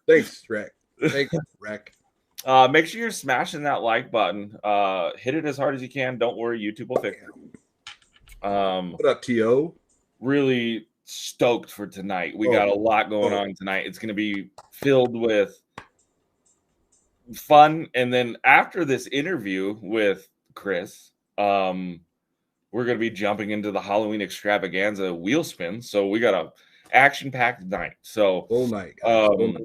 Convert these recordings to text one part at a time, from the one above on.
Thanks, Shrek. Thanks, Reck. Make sure you're smashing that like button. Hit it as hard as you can. Don't worry, YouTube will fix it. What up, T.O.? Really stoked for tonight. We got a lot going on tonight. It's going to be filled with fun. And then after this interview with Chris, we're going to be jumping into the Halloween extravaganza wheel spin. So we got a action-packed night. So whole night, guys.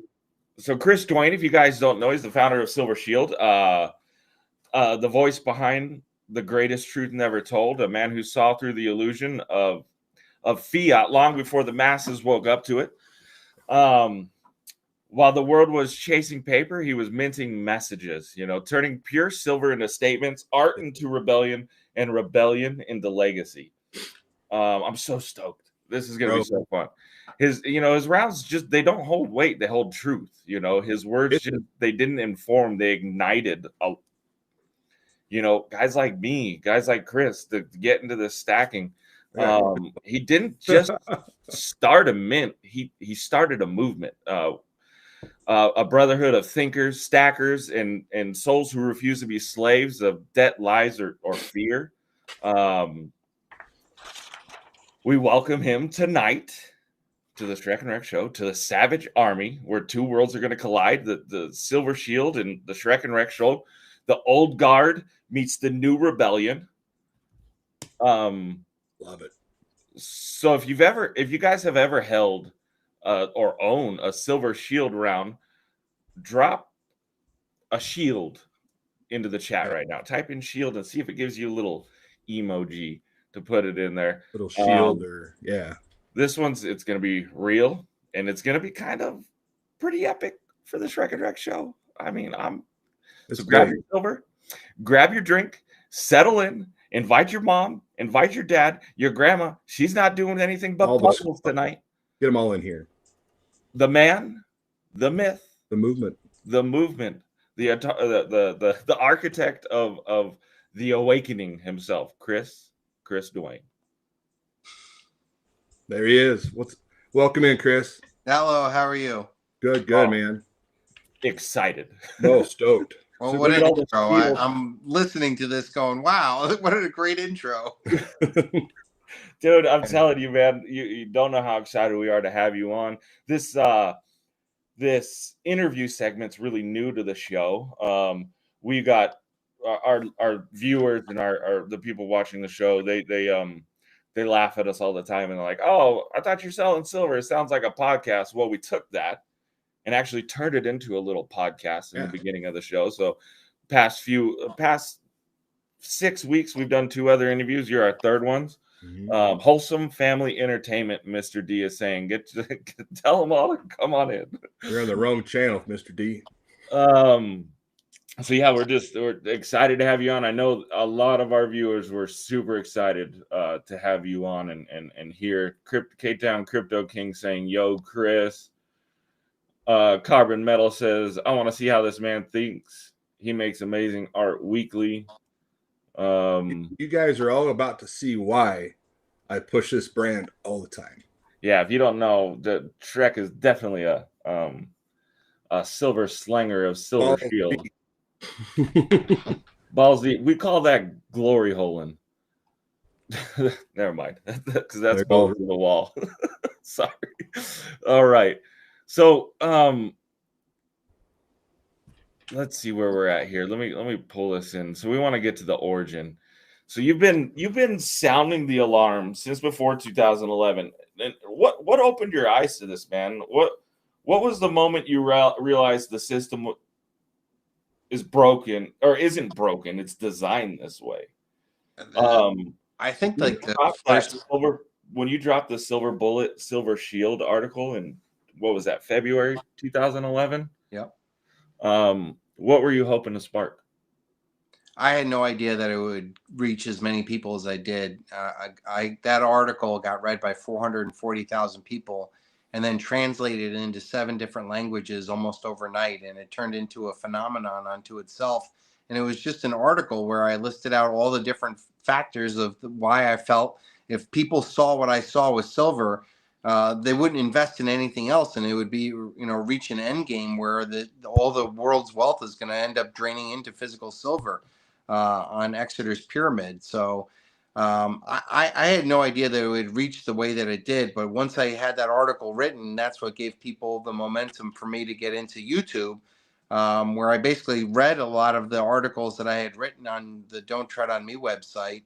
So Chris Duane, if you guys don't know, he's the founder of Silver Shield, the voice behind the greatest truth never told, a man who saw through the illusion of Fiat long before the masses woke up to it. While the world was chasing paper, he was minting messages, turning pure silver into statements, art into rebellion, and rebellion into legacy. I'm so stoked. This is going to be so fun. His rounds just, they don't hold weight. They hold truth. His words just, they didn't inform, they ignited, guys like me, guys like Chris to get into this stacking. He didn't just start a mint. He started a movement, a brotherhood of thinkers, stackers, and souls who refuse to be slaves of debt, lies, or fear. We welcome him tonight to the Shrek Reck show, to the Savage Army, where two worlds are going to collide, the Silver Shield and the Shrek Reck show. The old guard meets the new rebellion. Love it. So if you guys have ever held or own a Silver Shield round, drop a shield into the chat right now. Type in shield and see if it gives you a little emoji to put it in there. Little shield This one's, it's going to be real, and it's going to be kind of pretty epic for the Shrek Reck show. I mean, so grab your silver, grab your drink, settle in, invite your mom, invite your dad, your grandma. She's not doing anything but puzzles tonight. Get them all in here. The man, the myth, the movement, the architect of the awakening himself, Chris Duane. There he is. Welcome in, Chris. Hello, how are you? Good, man. Excited. Oh, stoked. Well, so what an intro. I'm listening to this going, wow, what a great intro. Dude, I'm telling you, man, you don't know how excited we are to have you on. This interview segment's really new to the show. We got our viewers and the people watching the show, they laugh at us all the time and they're like, oh, I thought you're selling silver. It sounds like a podcast. Well, we took that and actually turned it into a little podcast in the beginning of the show. So past 6 weeks, we've done 2 other interviews. You're our third ones. Mm-hmm. Wholesome family entertainment, Mr. D is saying. Tell them all to come on in. You're on the wrong channel, Mr. D. So yeah, we're excited to have you on. I know a lot of our viewers were super excited to have you on and hear K-Town Crypto King saying, "Yo, Chris." Carbon Metal says, "I want to see how this man thinks. He makes amazing art weekly." You guys are all about to see why I push this brand all the time. Yeah, if you don't know, the Shrek is definitely a silver slanger of Silver Shield. Ballsy, we call that glory holing. Never mind, because that's over the wall. Sorry. All right, so let's see where we're at here. Let me pull this in. So we want to get to the origin. So you've been sounding the alarm since before 2011. And what opened your eyes to this, man? What was the moment you realized the system is broken or isn't broken? It's designed this way. I think like when you dropped the Silver Bullet, Silver Shield article in what was that, February 2011? Yep. What were you hoping to spark? I had no idea that it would reach as many people as I did. That article got read by 440,000 people and then translated into 7 different languages almost overnight. And it turned into a phenomenon unto itself. And it was just an article where I listed out all the different factors of why I felt if people saw what I saw with silver, they wouldn't invest in anything else, and it would be, reach an end game where all the world's wealth is going to end up draining into physical silver on Exeter's pyramid. So I had no idea that it would reach the way that it did, but once I had that article written, that's what gave people the momentum for me to get into YouTube, where I basically read a lot of the articles that I had written on the Don't Tread on Me website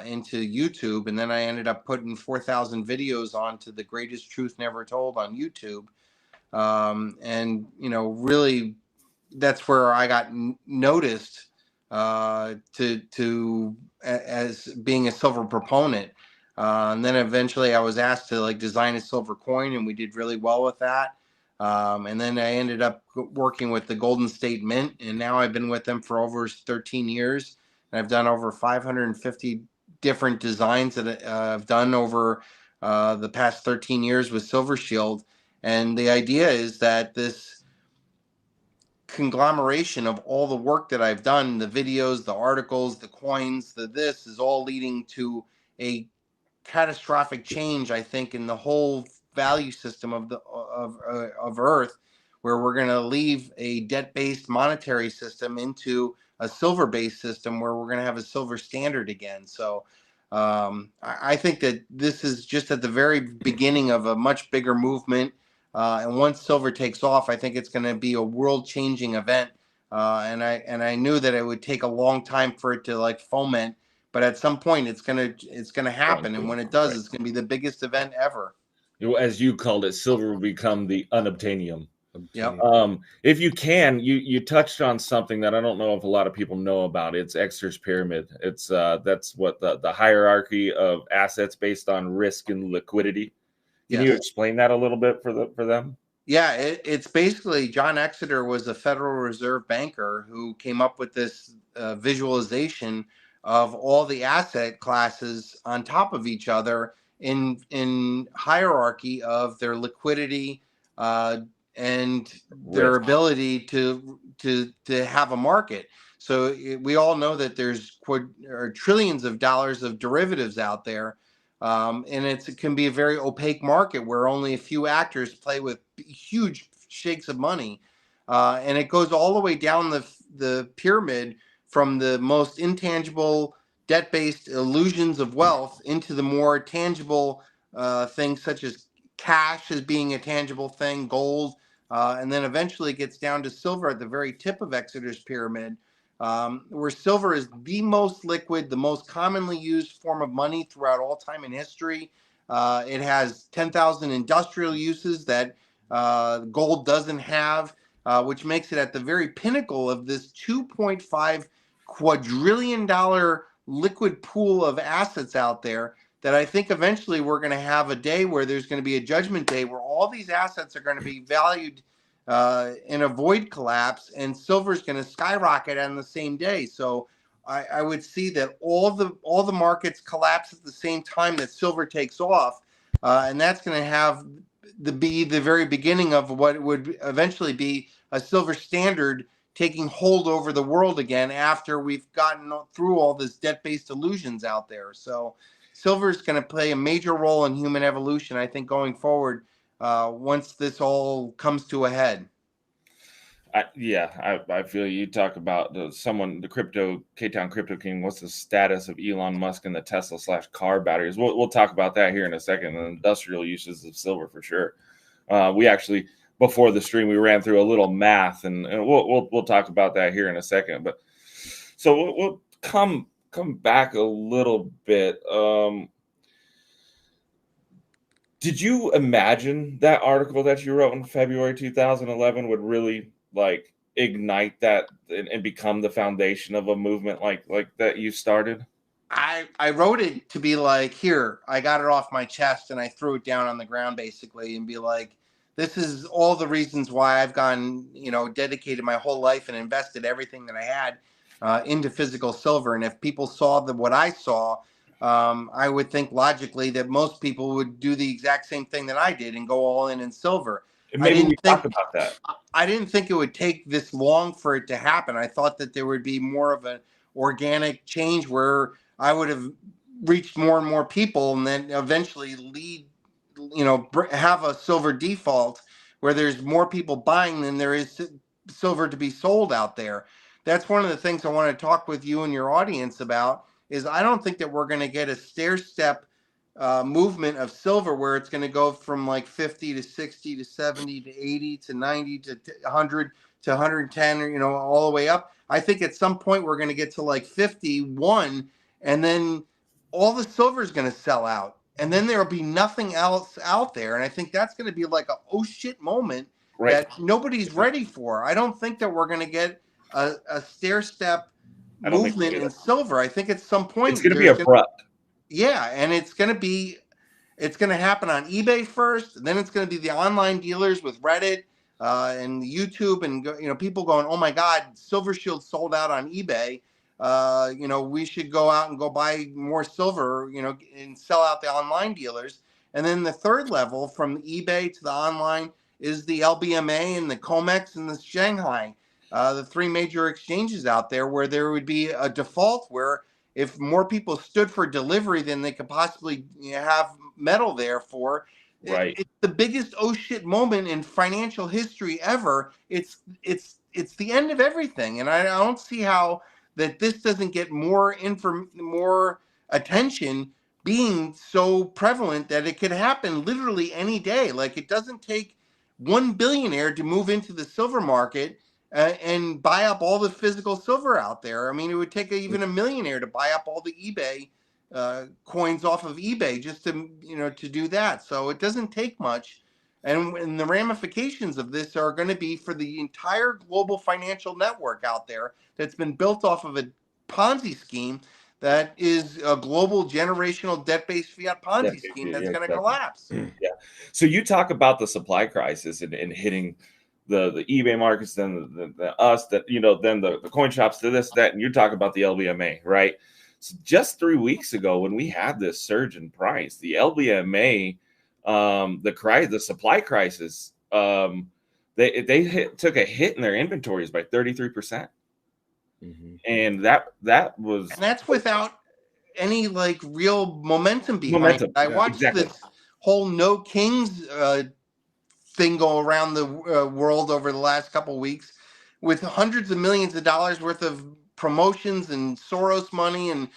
into YouTube, and then I ended up putting 4,000 videos onto the Greatest Truth Never Told on YouTube, and really, that's where I got noticed as being a silver proponent. And then eventually I was asked to design a silver coin, and we did really well with that. And then I ended up working with the Golden State Mint, and now I've been with them for over 13 years. And I've done over 550 different designs that I've done over the past 13 years with Silver Shield. And the idea is that this conglomeration of all the work that I've done, the videos, the articles, the coins, this is all leading to a catastrophic change, I think, in the whole value system of Earth, where we're going to leave a debt-based monetary system into a silver-based system where we're going to have a silver standard again. So I think that this is just at the very beginning of a much bigger movement. And once silver takes off, I think it's going to be a world-changing event. And I knew that it would take a long time for it to foment, but at some point it's gonna happen. And when it does, it's gonna be the biggest event ever. As you called it, silver will become the Unobtanium. Yep. If you can, you touched on something that I don't know if a lot of people know about. It's Exter's pyramid. It's that's what the hierarchy of assets based on risk and liquidity. Can you explain that a little bit for them? Yeah, it's basically John Exeter was a Federal Reserve banker who came up with this visualization of all the asset classes on top of each other in hierarchy of their liquidity and their ability to have a market. So we all know that there's trillions of dollars of derivatives out there. And it can be a very opaque market where only a few actors play with huge shakes of money. And it goes all the way down the pyramid from the most intangible debt-based illusions of wealth into the more tangible things such as cash as being a tangible thing, gold, and then eventually gets down to silver at the very tip of Exeter's pyramid. Where silver is the most liquid, the most commonly used form of money throughout all time in history. It has 10,000 industrial uses that gold doesn't have, which makes it at the very pinnacle of this $2.5 quadrillion liquid pool of assets out there that I think eventually we're going to have a day where there's going to be a judgment day where all these assets are going to be valued in a void collapse, and silver is going to skyrocket on the same day. So I would see that all the markets collapse at the same time that silver takes off, and that's going to have be the very beginning of what would eventually be a silver standard taking hold over the world again after we've gotten through all this debt-based illusions out there. So silver is going to play a major role in human evolution, I think, going forward. Once this all comes to a head. I feel you talk about the crypto K-Town Crypto King. What's the status of Elon Musk and the Tesla /car batteries? We'll talk about that here in a second. The industrial uses of silver for sure. We actually, before the stream, we ran through a little math, and we'll talk about that here in a second. But so we'll come back a little bit. Did you imagine that article that you wrote in February 2011 would really ignite that and become the foundation of a movement like that you started? I wrote it to be here, I got it off my chest and I threw it down on the ground basically and be like, this is all the reasons why I've gone, dedicated my whole life and invested everything that I had into physical silver. And if people saw what I saw, I would think logically that most people would do the exact same thing that I did and go all in silver. Maybe we talk about that. I didn't think it would take this long for it to happen. I thought that there would be more of an organic change where I would have reached more and more people and then eventually lead have a silver default where there's more people buying than there is silver to be sold out there. That's one of the things I want to talk with you and your audience about. Is I don't think that we're going to get a stair step movement of silver where it's going to go from like 50 to 60 to 70 to 80 to 90 to 100 to 110, all the way up. I think at some point we're going to get to like 51, and then all the silver is going to sell out, and then there'll be nothing else out there. And I think that's going to be like a oh shit moment that nobody's ready for. I don't think that we're going to get a stair step movement in silver. I think at some point it's going to be abrupt. Yeah, and it's going to happen on eBay first, then it's going to be the online dealers with Reddit and YouTube, and people going, oh my God, Silver Shield sold out on eBay. We should go out and go buy more silver, and sell out the online dealers. And then the third level from eBay to the online is the LBMA and the COMEX and the Shanghai, the three major exchanges out there, where there would be a default where if more people stood for delivery than they could possibly have metal there for. Right. It's the biggest oh shit moment in financial history ever. It's the end of everything. And I don't see how that this doesn't get more attention, being so prevalent that it could happen literally any day. Like, it doesn't take one billionaire to move into the silver market and buy up all the physical silver out there. I mean, it would take even a millionaire to buy up all the eBay coins off of eBay just to do that. So it doesn't take much. And the ramifications of this are going to be for the entire global financial network out there that's been built off of a Ponzi scheme that is a global generational debt-based fiat Ponzi scheme that's going to collapse. Yeah. So you talk about the supply crisis and hitting the eBay markets, then us, that then the coin shops, to this, that, and you're talking about the LBMA, right? So just 3 weeks ago, when we had this surge in price, the LBMA, the supply crisis, they took a hit in their inventories by 33%, and that's without any like real momentum behind it. I watched this whole No Kings thing go around the world over the last couple of weeks, with hundreds of millions of dollars worth of promotions and Soros money and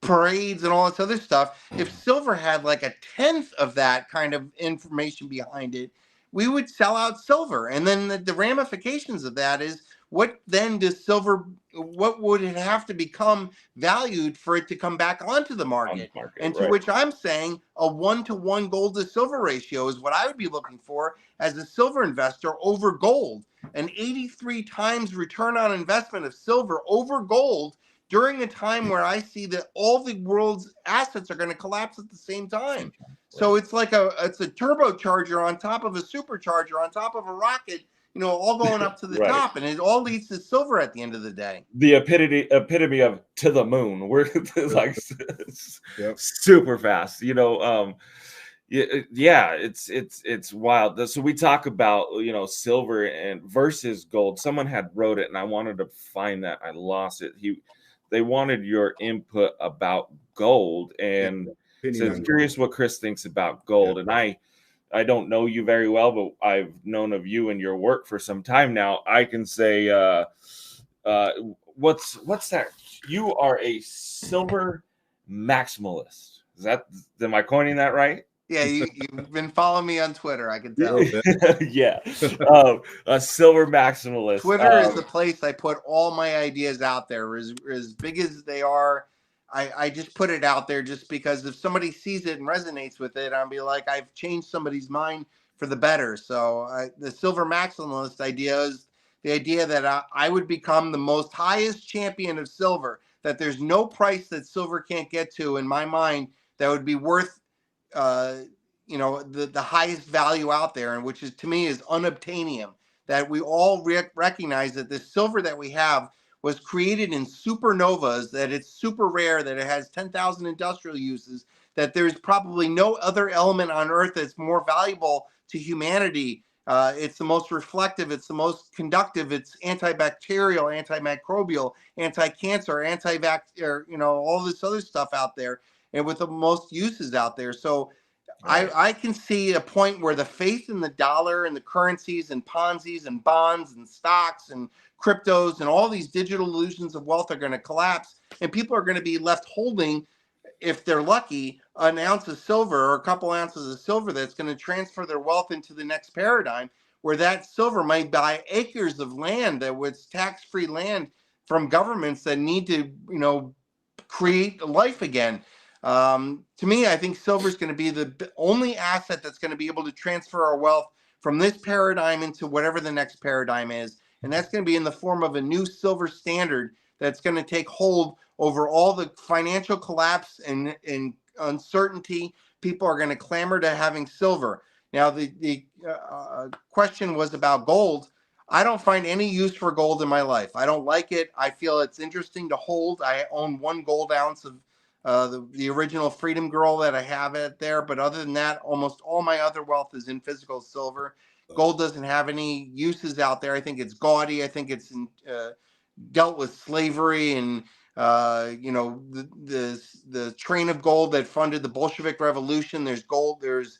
parades and all this other stuff. If silver had like a tenth of that kind of information behind it, we would sell out silver. And then the ramifications of that is, what then does silver, what would it have to become valued for it to come back onto the market? And to which I'm saying a 1-to-1 gold to silver ratio is what I would be looking for as a silver investor over gold. An 83 times return on investment of silver over gold during a time where I see that all the world's assets are going to collapse at the same time. So it's like it's a turbocharger on top of a supercharger on top of a rocket, all going up to the top, and it all leads to silver at the end of the day. The epitome of to the moon. We're like super fast, it's wild. So we talk about, silver and versus gold. Someone had wrote it and I wanted to find that. I lost it. They wanted your input about gold, and so curious what Chris thinks about gold. And I don't know you very well, but I've known of you and your work for some time now. I can say, what's that? You are a silver maximalist. Am I coining that right? Yeah, you've been following me on Twitter, I can tell. Yeah, a silver maximalist. Twitter is the place I put all my ideas out there, as big as they are. I just put it out there just because if somebody sees it and resonates with it, I'll be like, I've changed somebody's mind for the better. So the silver maximalist idea is the idea that I would become the most highest champion of silver, that there's no price that silver can't get to in my mind that would be worth the highest value out there, and which is, to me, is unobtanium. That we all recognize that the silver that we have was created in supernovas, that it's super rare, that it has 10,000 industrial uses, that there's probably no other element on Earth that's more valuable to humanity. It's the most reflective, it's the most conductive, it's antibacterial, antimicrobial, anti-cancer, all this other stuff out there, and with the most uses out there. So Right. I can see a point where the faith in the dollar and the currencies and Ponzi's and bonds and stocks and cryptos and all these digital illusions of wealth are going to collapse, and people are going to be left holding, if they're lucky, an ounce of silver or a couple ounces of silver that's going to transfer their wealth into the next paradigm, where that silver might buy acres of land that was tax-free land from governments that need to, create life again. To me, I think silver is going to be the only asset that's going to be able to transfer our wealth from this paradigm into whatever the next paradigm is. And that's going to be in the form of a new silver standard that's going to take hold over all the financial collapse and uncertainty. People are going to clamor to having silver. Now, the question was about gold. I don't find any use for gold in my life. I don't like it. I feel it's interesting to hold. I own 1 gold ounce of the original Freedom Girl that I have it there. But other than that, almost all my other wealth is in physical silver. Gold doesn't have any uses out there. I think it's gaudy. I think it's dealt with slavery and the train of gold that funded the Bolshevik Revolution. There's gold. There's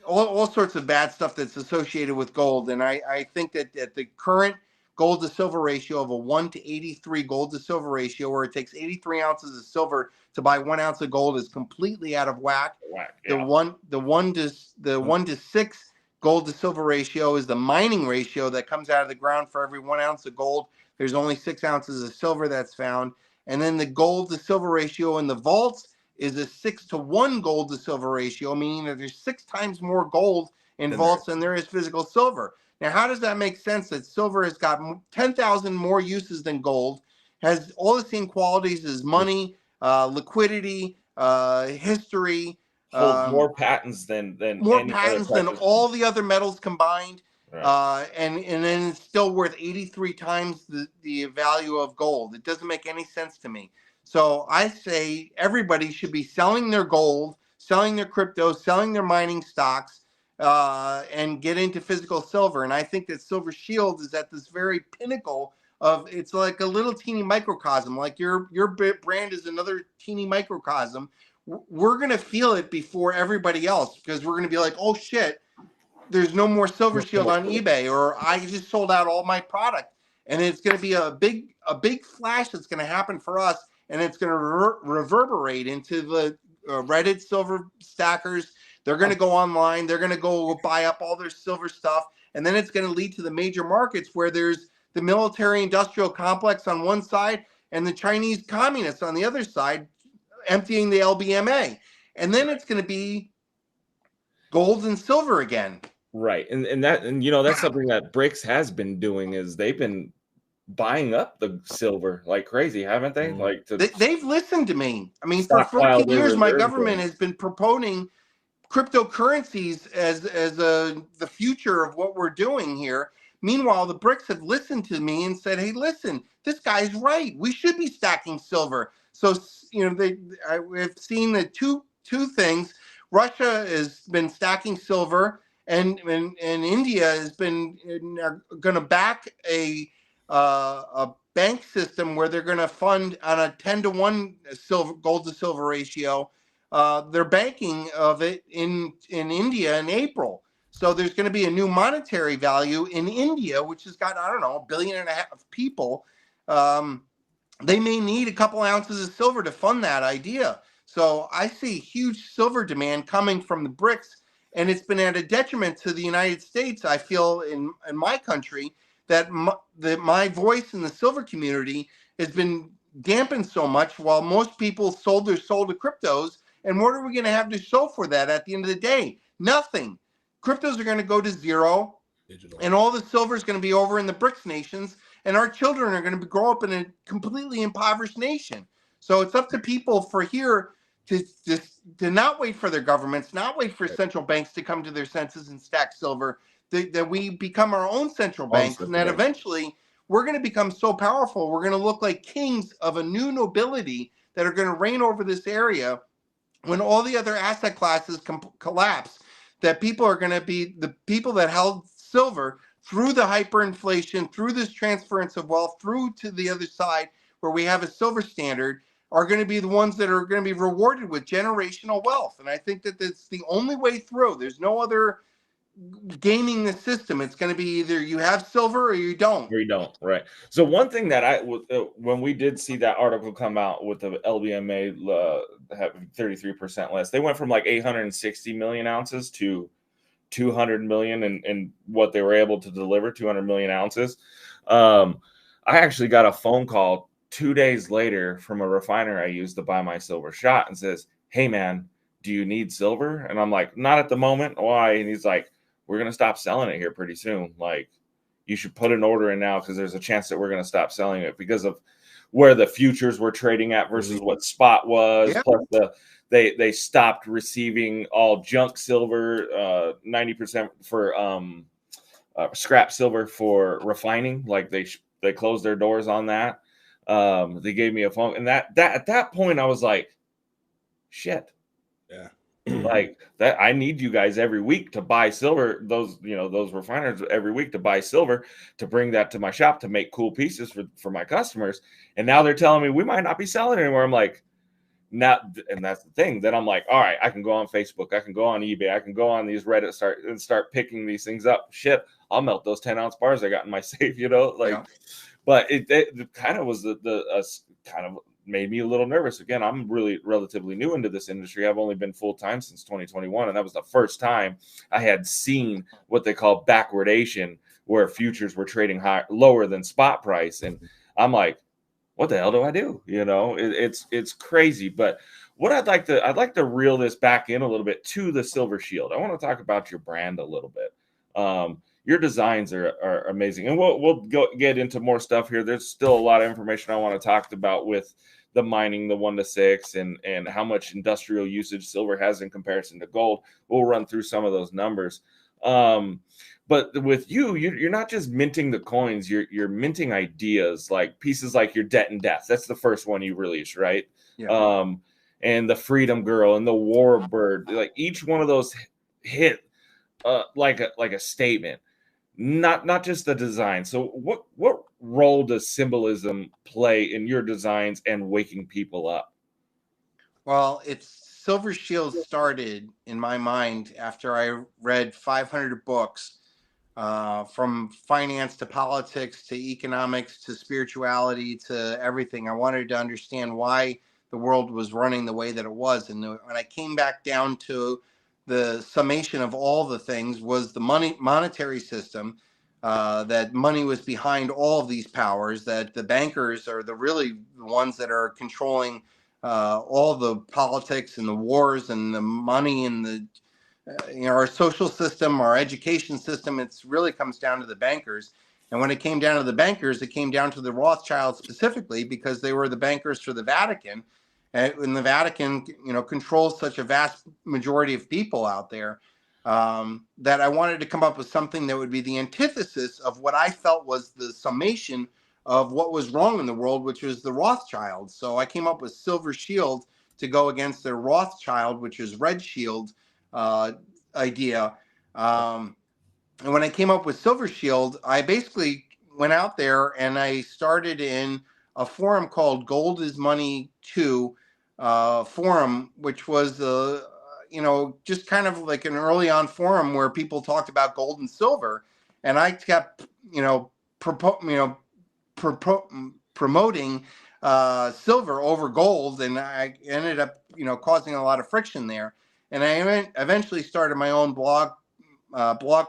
all sorts of bad stuff that's associated with gold. And I think that at the current gold to silver ratio of a 1 to 83 gold to silver ratio, where it takes 83 ounces of silver to buy 1 ounce of gold, is completely out of whack. Yeah. The one to 6 gold to silver ratio is the mining ratio that comes out of the ground. For every 1 ounce of gold, there's only 6 ounces of silver that's found. And then the gold to silver ratio in the vaults is a 6-to-1 gold to silver ratio, meaning that there's 6 times more gold in vaults than there is physical silver. Now, how does that make sense that silver has got 10,000 more uses than gold, has all the same qualities as money, liquidity, history, holds more patents than all the other metals combined, right. and then it's still worth 83 times the value of gold. It doesn't make any sense to me. So I say everybody should be selling their gold, selling their crypto, selling their mining stocks, and get into physical silver. And I think that Silver Shield is at this very pinnacle of, it's like a little teeny microcosm. Like your brand is another teeny microcosm. We're going to feel it before everybody else, because we're going to be like, oh shit, there's no more Silver Shield on eBay, or I just sold out all my product. And it's going to be a big flash that's going to happen for us. And it's going to reverberate into the Reddit silver stackers. They're going to go online. They're going to go buy up all their silver stuff. And then it's going to lead to the major markets, where there's the military industrial complex on one side and the Chinese communists on the other side, emptying the LBMA. And then it's going to be gold and silver again. Right. And that's something that BRICS has been doing, is they've been buying up the silver like crazy, haven't they? Like they've listened to me. I mean, for 14 years, my government has been promoting cryptocurrencies as the future of what we're doing here. Meanwhile, the BRICS have listened to me and said, "Hey, listen, this guy's right. We should be stacking silver." So I've seen the two things. Russia has been stacking silver, and India has been going to back a bank system where they're going to fund on a 10-to-1 gold to silver ratio. They're banking of it in India in April. So there's going to be a new monetary value in India, which has got, I don't know, 1.5 billion people. They may need a couple ounces of silver to fund that idea. So I see huge silver demand coming from the BRICS, and it's been at a detriment to the United States. I feel in my country that my voice in the silver community has been dampened so much, while most people sold their soul to cryptos. And what are we going to have to show for that at the end of the day? Nothing. Cryptos are going to go to zero, and all the silver is going to be over in the BRICS nations, and our children are going to grow up in a completely impoverished nation. So it's up to people for here to not wait for their governments, not wait for central banks to come to their senses and stack silver, that we become our own central banks, and that eventually we're going to become so powerful, we're going to look like kings of a new nobility that are going to reign over this area when all the other asset classes collapse. That people are going to be the people that held silver through the hyperinflation, through this transference of wealth, through to the other side where we have a silver standard. are going to be the ones that are going to be rewarded with generational wealth. And I think that that's the only way through. There's no other gaming the system. It's going to be either you have silver or you don't. Or you don't, right? So one thing that when we did see that article come out with the LBMA having 33% less, they went from like 860 million ounces to 200 million in what they were able to deliver, 200 million ounces. I actually got a phone call 2 days later from a refiner I used to buy my silver shot and says, "Hey man, do you need silver?" And I'm like, "Not at the moment." Why? And he's like, "We're going to stop selling it here pretty soon. Like, you should put an order in now because there's a chance that we're going to stop selling it because of where the futures were trading at versus what spot was." Yeah. Plus they stopped receiving all junk silver, 90% for scrap silver for refining. Like they closed their doors on that. They gave me a phone, and that at that point I was like, shit. Yeah. Like that, I need you guys every week to buy silver. Those refiners every week to buy silver to bring that to my shop to make cool pieces for my customers. And now they're telling me we might not be selling anymore. I'm like, now, and that's the thing. Then I'm like, all right, I can go on Facebook, I can go on eBay, I can go on these Reddit, start picking these things up. Shit, I'll melt those 10-ounce bars I got in my safe, like. Yeah. But it kind of was kind of made me a little nervous. Again, I'm really relatively new into this industry. I've only been full-time since 2021, and that was the first time I had seen what they call backwardation, where futures were trading lower than spot price. And I'm like, what the hell do I do? It's crazy. But what I'd like to reel this back in a little bit to the Silver Shield. I want to talk about your brand a little bit. Your designs are amazing, and we'll get into more stuff here. There's still a lot of information I want to talk about with the mining, the 1 to 6, and how much industrial usage silver has in comparison to gold. We'll run through some of those numbers. But with you're not just minting the coins, you're minting ideas, like pieces like your Debt and Death. That's the first one you released, right? Yeah. And the Freedom Girl and the Warbird, like each one of those hit like a statement, not just the design. So what role does symbolism play in your designs and waking people up? Well, Silver Shield started in my mind after I read 500 books, from finance to politics to economics to spirituality to everything. I wanted to understand why the world was running the way that it was. And when I came back down to the summation of all the things was the monetary system, that money was behind all of these powers, that the bankers are really the ones that are controlling all the politics and the wars and the money and the our social system, our education system. It's really comes down to the bankers. And when it came down to the bankers, it came down to the Rothschilds specifically, because they were the bankers for the Vatican. And the Vatican, controls such a vast majority of people out there, that I wanted to come up with something that would be the antithesis of what I felt was the summation of what was wrong in the world, which was the Rothschilds. So I came up with Silver Shield to go against their Rothschild, which is Red Shield idea. And when I came up with Silver Shield, I basically went out there and I started in a forum called Gold is Money 2 forum, which was just kind of like an early on forum where people talked about gold and silver. And I kept, promoting silver over gold, and I ended up, causing a lot of friction there. And I eventually started my own blog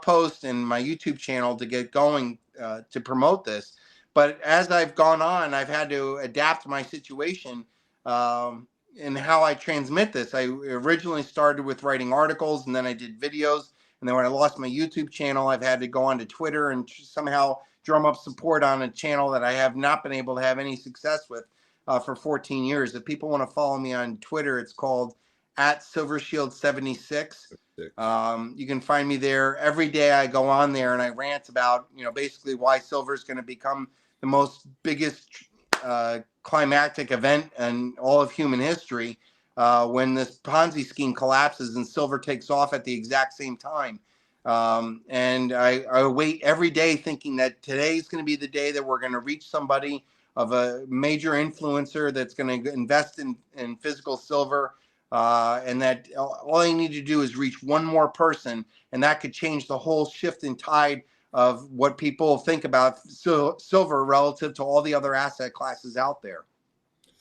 post and my YouTube channel to get going, to promote this. But as I've gone on, I've had to adapt my situation in how I transmit this. I originally started with writing articles, and then I did videos. And then when I lost my YouTube channel, I've had to go onto Twitter and somehow drum up support on a channel that I have not been able to have any success with for 14 years. If people want to follow me on Twitter, it's called @SilverShield76. You can find me there every day. I go on there and I rant about, basically why silver is going to become the most biggest climactic event in all of human history, when this Ponzi scheme collapses and silver takes off at the exact same time. And I wait every day thinking that today's going to be the day that we're going to reach somebody a major influencer that's going to invest in physical silver. And that all you need to do is reach one more person, and that could change the whole shift in tide of what people think about silver relative to all the other asset classes out there.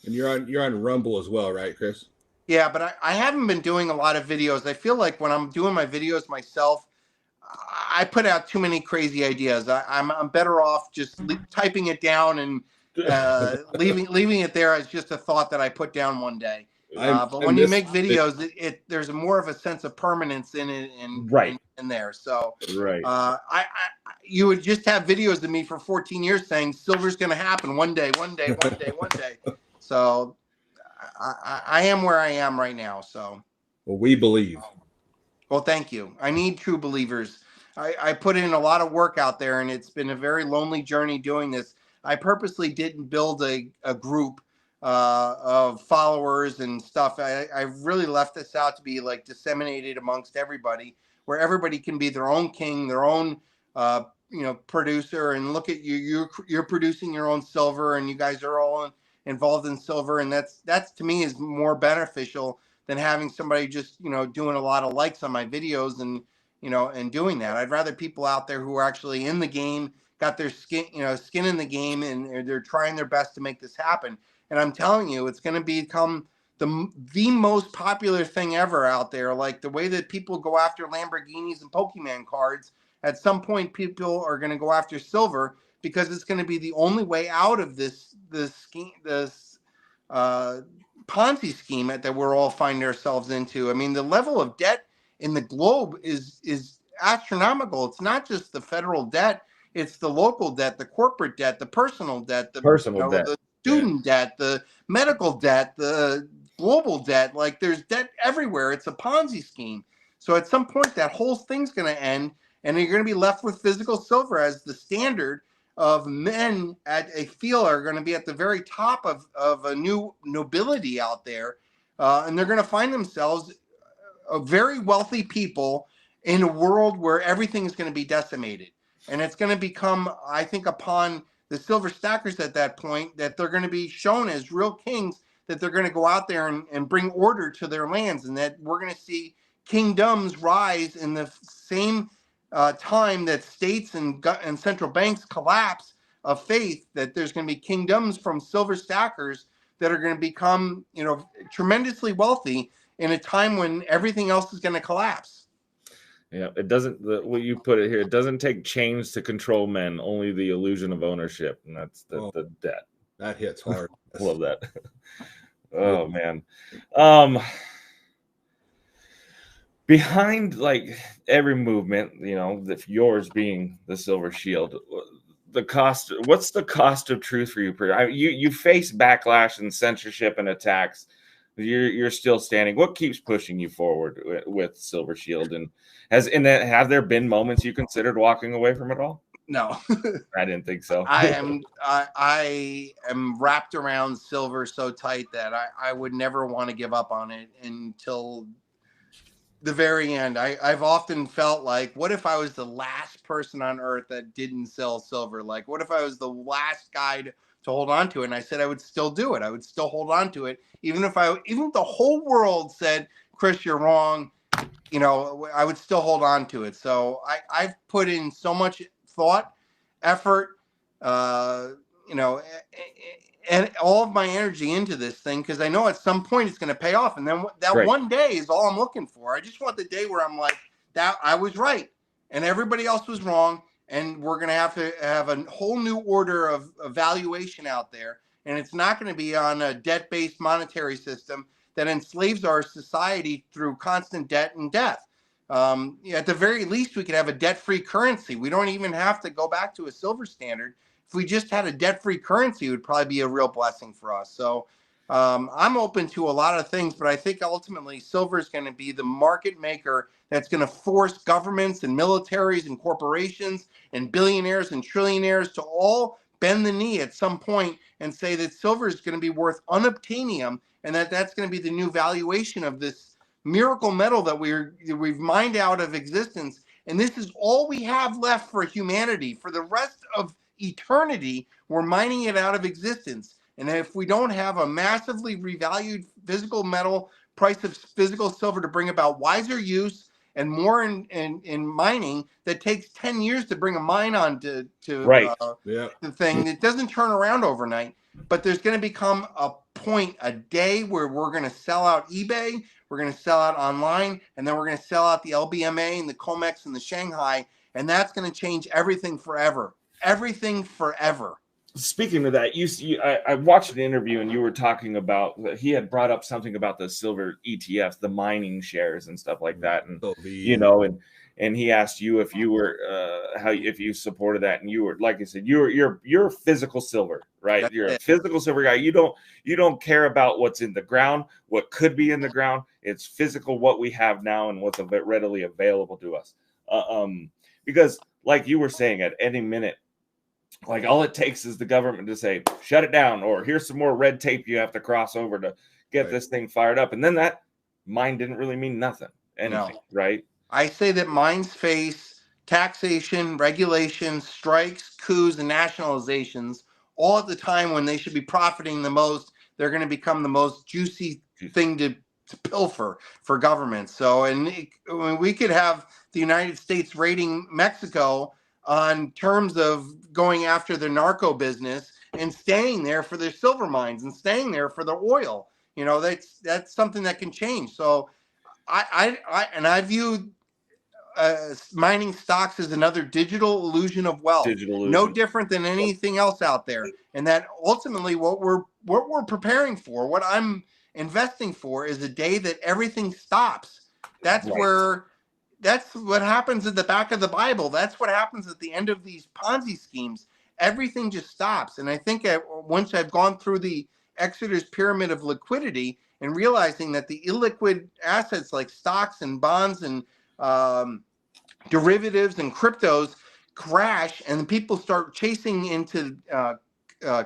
And you're on Rumble as well, right, Chris? Yeah, but I haven't been doing a lot of videos. I feel like when I'm doing my videos myself, I put out too many crazy ideas. I'm better off just typing it down and leaving it there as just a thought that I put down one day. But when you make videos, there's more of a sense of permanence in it in there. So you would just have videos of me for 14 years saying silver's going to happen one day. So I am where I am right now. So well, we believe. Well, thank you. I need true believers. I put in a lot of work out there, and it's been a very lonely journey doing this. I purposely didn't build a group of followers and stuff. I really left this out to be like disseminated amongst everybody, where everybody can be their own king, their own producer. And look at you, you're producing your own silver, and you guys are all involved in silver, and that's to me is more beneficial than having somebody just, doing a lot of likes on my videos and doing that. I'd rather people out there who are actually in the game, got their skin in the game, and they're trying their best to make this happen. And I'm telling you, it's going to become the most popular thing ever out there. Like the way that people go after Lamborghinis and Pokemon cards, at some point people are going to go after silver, because it's going to be the only way out of this scheme, this Ponzi scheme that we're all finding ourselves into. I mean, the level of debt in the globe is astronomical. It's not just the federal debt; it's the local debt, the corporate debt, the personal debt, the student debt, the medical debt, the global debt. Like there's debt everywhere. It's a Ponzi scheme. So at some point, that whole thing's going to end, and you're going to be left with physical silver as the standard of men at a field are going to be at the very top of a new nobility out there. And they're going to find themselves very wealthy people in a world where everything is going to be decimated. And it's going to become, I think, upon the silver stackers at that point, that they're going to be shown as real kings, that they're going to go out there and bring order to their lands, and that we're going to see kingdoms rise in the same time that states and central banks collapse of faith, that there's going to be kingdoms from silver stackers that are going to become, tremendously wealthy in a time when everything else is going to collapse. Yeah, it doesn't. What you put it here, it doesn't take chains to control men, only the illusion of ownership, and that's the debt. That hits hard. Love that. Oh man. Behind like every movement, if yours being the Silver Shield, the cost. What's the cost of truth for you? You face backlash and censorship and attacks. You're still standing. What keeps pushing you forward with Silver Shield? And have there been moments you considered walking away from it all? No, I didn't think so. I am wrapped around silver so tight that I would never want to give up on it until the very end. I've often felt like, what if I was the last person on earth that didn't sell silver? Like, what if I was the last guy to hold on to it? And I said I would still do it. I would still hold on to it, even if the whole world said, Chris, you're wrong. I would still hold on to it. So I've put in so much thought, effort, and all of my energy into this thing, because I know at some point it's going to pay off. And then that one day is all I'm looking for. I just want the day where I'm like, that I was right and everybody else was wrong. And we're going to have a whole new order of valuation out there. And it's not going to be on a debt-based monetary system that enslaves our society through constant debt and death. At the very least, we could have a debt-free currency. We don't even have to go back to a silver standard. If we just had a debt-free currency, it would probably be a real blessing for us. So I'm open to a lot of things, but I think ultimately silver is going to be the market maker that's going to force governments and militaries and corporations and billionaires and trillionaires to all bend the knee at some point and say that silver is going to be worth unobtanium, and that's going to be the new valuation of this miracle metal that we've mined out of existence. And this is all we have left for humanity. For the rest of eternity, we're mining it out of existence. And if we don't have a massively revalued physical metal price of physical silver to bring about wiser use and more in mining, that takes 10 years to bring a mine on to the thing, it doesn't turn around overnight. But there's going to become a point, a day, where we're going to sell out eBay, we're going to sell out online, and then we're going to sell out the LBMA and the COMEX and the Shanghai, and that's going to change everything forever. Everything forever. Speaking of that, I watched an interview and you were talking about, he had brought up something about the silver ETFs, the mining shares and stuff like that, and and he asked you if you were if you supported that, and you were, like I said, you're physical silver, right? That's you're a physical silver guy. You don't care about what's in the ground, what could be in the ground. It's physical, what we have now and what's readily available to us. Because like you were saying, at any minute, like all it takes is the government to say, shut it down, or here's some more red tape you have to cross over to get this thing fired up. And then that mine didn't really mean nothing. Anything, right? I say that mines face taxation, regulations, strikes, coups, and nationalizations all at the time when they should be profiting the most. They're going to become the most juicy thing to pilfer for governments. So, we could have the United States raiding Mexico on terms of going after the narco business and staying there for their silver mines and staying there for their oil. That's something that can change. So I view mining stocks as another digital illusion of wealth, no different than anything else out there. And that ultimately what we're preparing for, what I'm investing for, is a day that everything stops. That's what happens at the back of the Bible. That's what happens at the end of these Ponzi schemes. Everything just stops. And I think once I've gone through the Exeter's pyramid of liquidity and realizing that the illiquid assets like stocks and bonds and derivatives and cryptos crash, and people start chasing into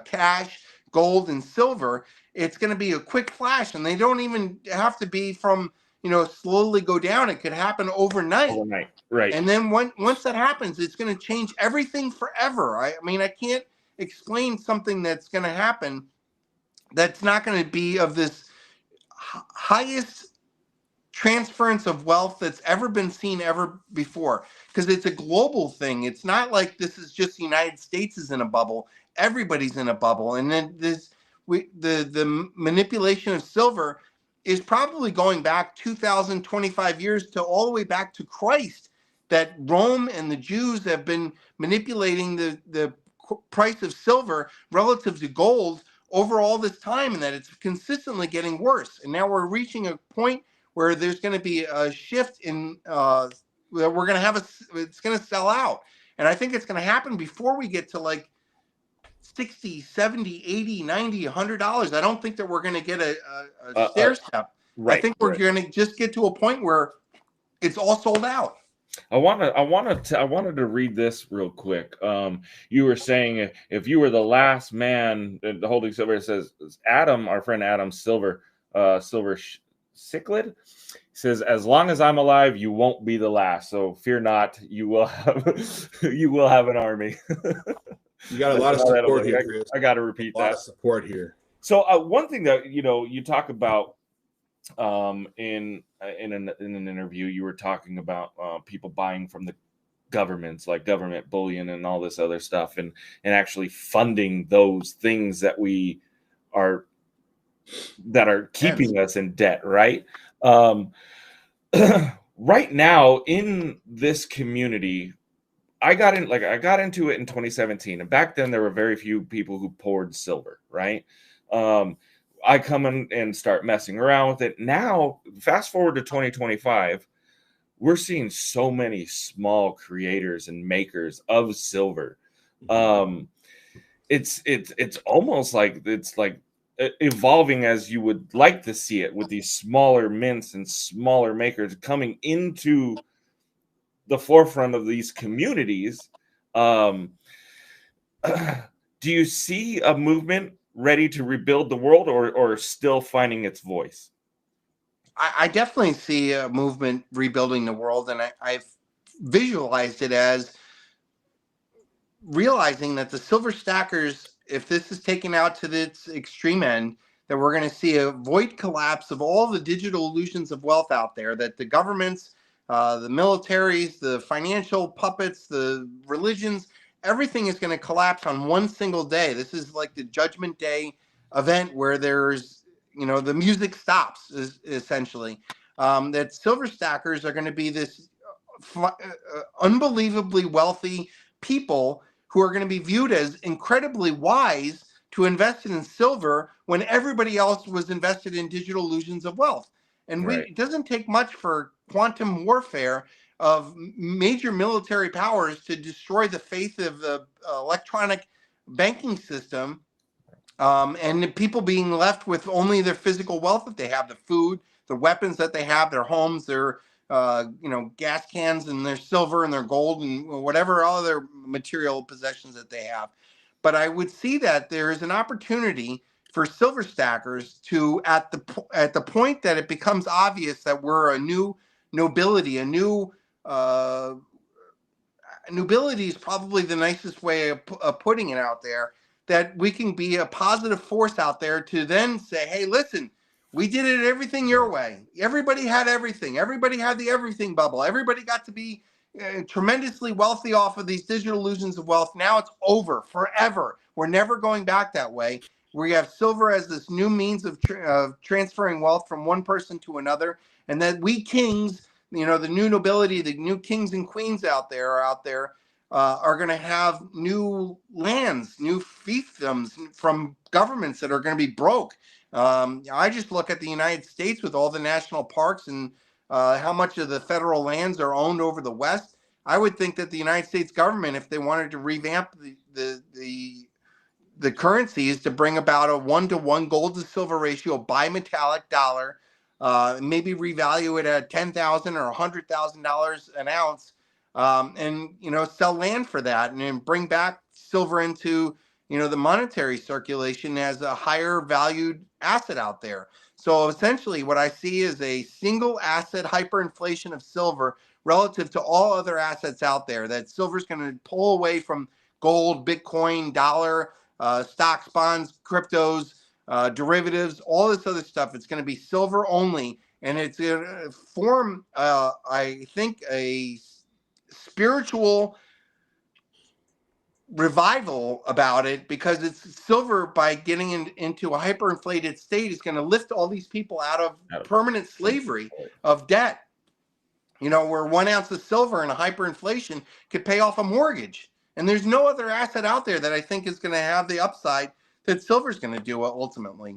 cash, gold, and silver, it's going to be a quick flash, and they don't even have to be from slowly go down. It could happen overnight. Right. And then once that happens, it's going to change everything forever. I mean, I can't explain something that's going to happen that's not going to be of this highest transference of wealth that's ever been seen ever before, because it's a global thing. It's not like this is just the United States is in a bubble. Everybody's in a bubble. And then the manipulation of silver is probably going back 2,025 years to all the way back to Christ, that Rome and the Jews have been manipulating the price of silver relative to gold over all this time, and that it's consistently getting worse. And now we're reaching a point where there's going to be a shift in where we're going to have it's going to sell out. And I think it's going to happen before we get to like 60, 70, 80, 90, $100. I don't think that we're going to get a stair step. I think we're going to just get to a point where it's all sold out. I wanted to read this real quick. You were saying if you were the last man holding silver, it says Adam, our friend Adam Silver Cichlid says, as long as I'm alive, you won't be the last. So fear not, you will have an army. You got a lot of support here, Chris. I got to repeat that. A lot of support here. So one thing that you talk about in an interview, you were talking about people buying from the governments, like government bullion and all this other stuff, and actually funding those things that are keeping us in debt, right? Right now in this community, I got into it in 2017, and back then there were very few people who poured silver, right? I come in and start messing around with it. Now, fast forward to 2025, we're seeing so many small creators and makers of silver. It's almost like it's like evolving as you would like to see it, with these smaller mints and smaller makers coming into the forefront of these communities. Do you see a movement ready to rebuild the world, or still finding its voice? I definitely see a movement rebuilding the world, and I've visualized it as realizing that the silver stackers, if this is taken out to its extreme end, that we're going to see a void collapse of all the digital illusions of wealth out there, that the governments, the militaries, the financial puppets, the religions, everything is going to collapse on one single day. This is like the Judgment Day event where there's, the music stops, essentially. That silver stackers are going to be this unbelievably wealthy people who are going to be viewed as incredibly wise to invest in silver when everybody else was invested in digital illusions of wealth. And it doesn't take much for quantum warfare of major military powers to destroy the faith of the electronic banking system, and the people being left with only their physical wealth that they have, the food, the weapons that they have, their homes, their gas cans, and their silver and their gold and whatever other material possessions that they have. But I would see that there is an opportunity for silver stackers to, at the point that it becomes obvious that we're a new nobility, a new nobility is probably the nicest way of putting it out there, that we can be a positive force out there to then say, hey, listen, we did it everything your way. Everybody had everything. Everybody had the everything bubble. Everybody got to be tremendously wealthy off of these digital illusions of wealth. Now it's over forever. We're never going back that way. We have silver as this new means of transferring wealth from one person to another. And that we kings, the new nobility, the new kings and queens out there are going to have new lands, new fiefdoms from governments that are going to be broke. I just look at the United States with all the national parks and how much of the federal lands are owned over the West. I would think that the United States government, if they wanted to revamp the currencies to bring about a 1-to-1 gold to silver ratio bimetallic dollar, maybe revalue it at $10,000 or $100,000 an ounce, and sell land for that, and then bring back silver into the monetary circulation as a higher valued asset out there. So essentially what I see is a single asset hyperinflation of silver relative to all other assets out there, that silver is going to pull away from gold, Bitcoin, dollar, stocks, bonds, cryptos, derivatives, all this other stuff. It's going to be silver only, and it's going to form, I think, a spiritual revival about it, because it's silver, by getting into a hyperinflated state, is going to lift all these people out of permanent slavery of debt. Where 1 ounce of silver in a hyperinflation could pay off a mortgage. And there's no other asset out there that I think is going to have the upside that silver is going to do ultimately.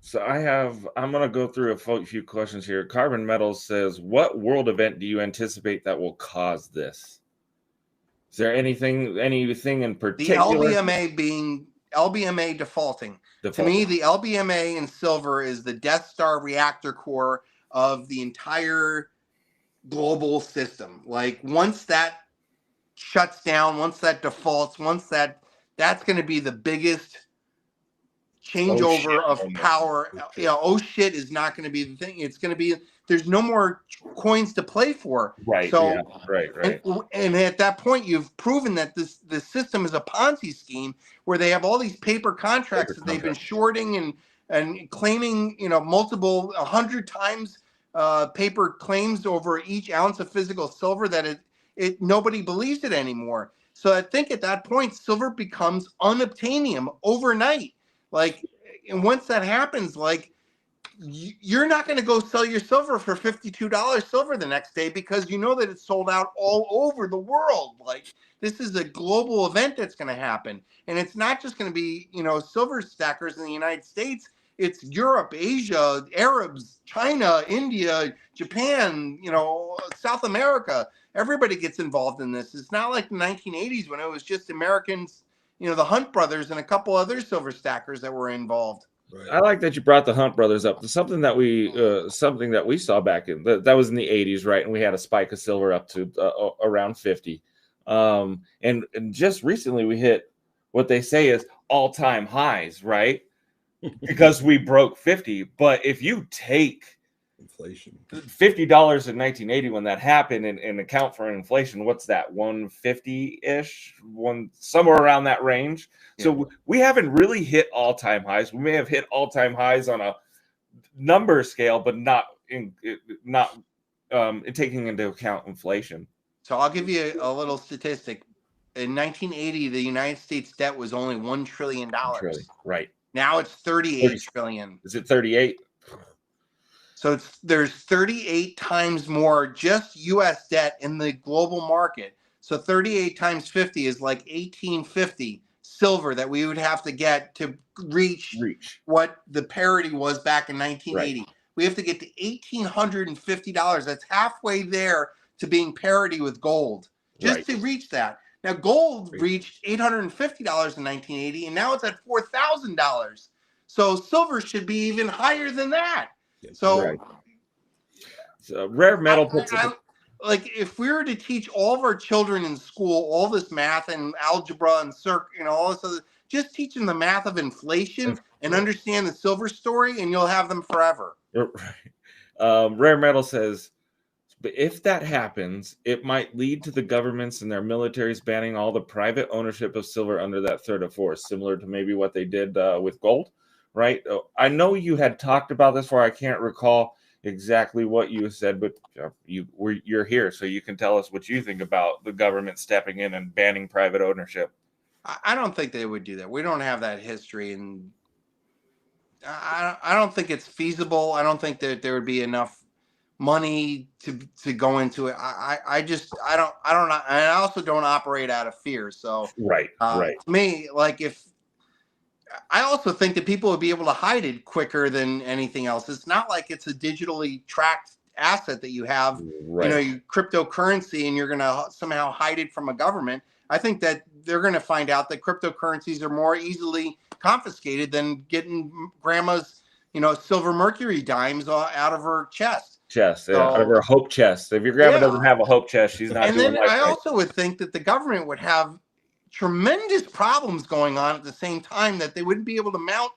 So I'm going to go through a few questions here. Carbon Metals says, what world event do you anticipate that will cause this? Is there anything in particular? The LBMA being LBMA defaulting. To me, the LBMA in silver is the Death Star reactor core of the entire global system. Like, once that shuts down, once that defaults, that's going to be the biggest changeover of power. Oh shit is not going to be the thing. It's going to be, there's no more coins to play for. Right. So, yeah, right. And at that point, you've proven that this system is a Ponzi scheme where they have all these paper contracts that they've been shorting and claiming, multiple 100 times paper claims over each ounce of physical silver, that it nobody believes it anymore. So I think at that point, silver becomes unobtanium overnight. Like, and once that happens, like, you're not going to go sell your silver for $52 silver the next day, because you know that it's sold out all over the world. Like, this is a global event that's going to happen. And it's not just going to be, silver stackers in the United States. It's Europe, Asia, Arabs, China, India, Japan, South America. Everybody gets involved in this. It's not like the 1980s when it was just Americans, the Hunt brothers and a couple other silver stackers that were involved. Right. I like that you brought the Hunt brothers up. Something that we saw back in that was in the 80s, right? And we had a spike of silver up to around 50. And just recently we hit what they say is all-time highs, right? Because we broke 50. But if you take Inflation. $50 in 1980 when that happened, and account for inflation. What's that? 150-ish, somewhere around that range. Yeah. So we haven't really hit all-time highs. We may have hit all-time highs on a number scale, but not taking into account inflation. So I'll give you a little statistic. In 1980, the United States debt was only $1 trillion. Right. Now it's 38 trillion. Is it 38? So there's 38 times more just U.S. debt in the global market. So 38 times 50 is like 1850 silver that we would have to get to reach what the parity was back in 1980. Right. We have to get to $1,850. That's halfway there to being parity with gold just to reach that. Now, gold reached $850 in 1980, and now it's at $4,000. So silver should be even higher than that. So, so rare metal like if we were to teach all of our children in school all this math and algebra and all this other, just teach them the math of inflation and understand the silver story, and you'll have them forever. Rare metal says, but if that happens, it might lead to the governments and their militaries banning all the private ownership of silver under that threat of force, similar to maybe what they did with gold, right? I know you had talked about this before. I can't recall exactly what you said, but you're here, so you can tell us what you think about the government stepping in and banning private ownership. I don't think they would do that. We don't have that history, and I don't think it's feasible. I don't think that there would be enough money to go into it. I don't know. And I also don't operate out of fear. So to me, like I also think that people would be able to hide it quicker than anything else. It's not like it's a digitally tracked asset that you have, your cryptocurrency, and you're going to somehow hide it from a government. I think that they're going to find out that cryptocurrencies are more easily confiscated than getting grandma's, silver mercury dimes out of her chest. Out of her hope chest. If your grandma doesn't have a hope chest, she's not. And then I also would think that the government would have tremendous problems going on at the same time, that they wouldn't be able to mount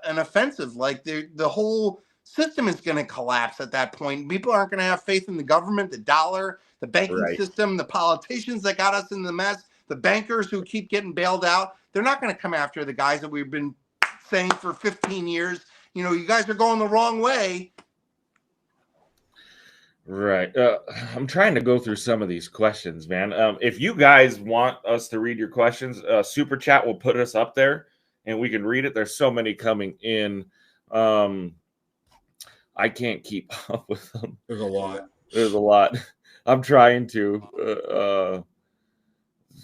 an offensive. Like the whole system is going to collapse at that point. People aren't going to have faith in the government, the dollar, the banking system, the politicians that got us in the mess, the bankers who keep getting bailed out. They're not going to come after the guys that we've been saying for 15 years, you guys are going the wrong way. Right. I'm trying to go through some of these questions, man. If you guys want us to read your questions, Super Chat will put us up there and we can read it. There's so many coming in. I can't keep up with them. There's a lot. I'm trying to.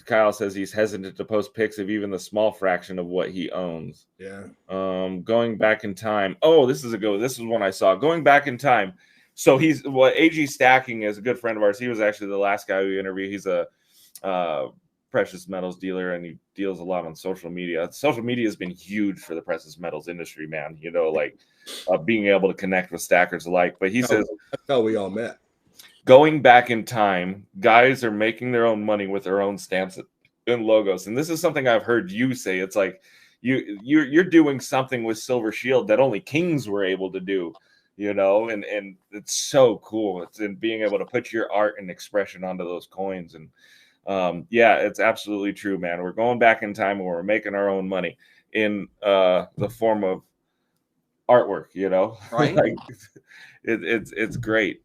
Kyle says he's hesitant to post pics of even the small fraction of what he owns. Yeah. Going back in time. Oh, this is one I saw. Going back in time. So AG Stacking is a good friend of ours. He was actually the last guy we interviewed. He's a precious metals dealer, and he deals a lot on social media. Social media has been huge for the precious metals industry, man. Being able to connect with stackers alike. But he says that's how we all met. Going back in time, guys are making their own money with their own stamps and logos. And this is something I've heard you say. It's like you're doing something with Silver Shield that only kings were able to do. And it's so cool. It's in being able to put your art and expression onto those coins. And it's absolutely true, man. We're going back in time and we're making our own money in the form of artwork, Right. Like, it's great.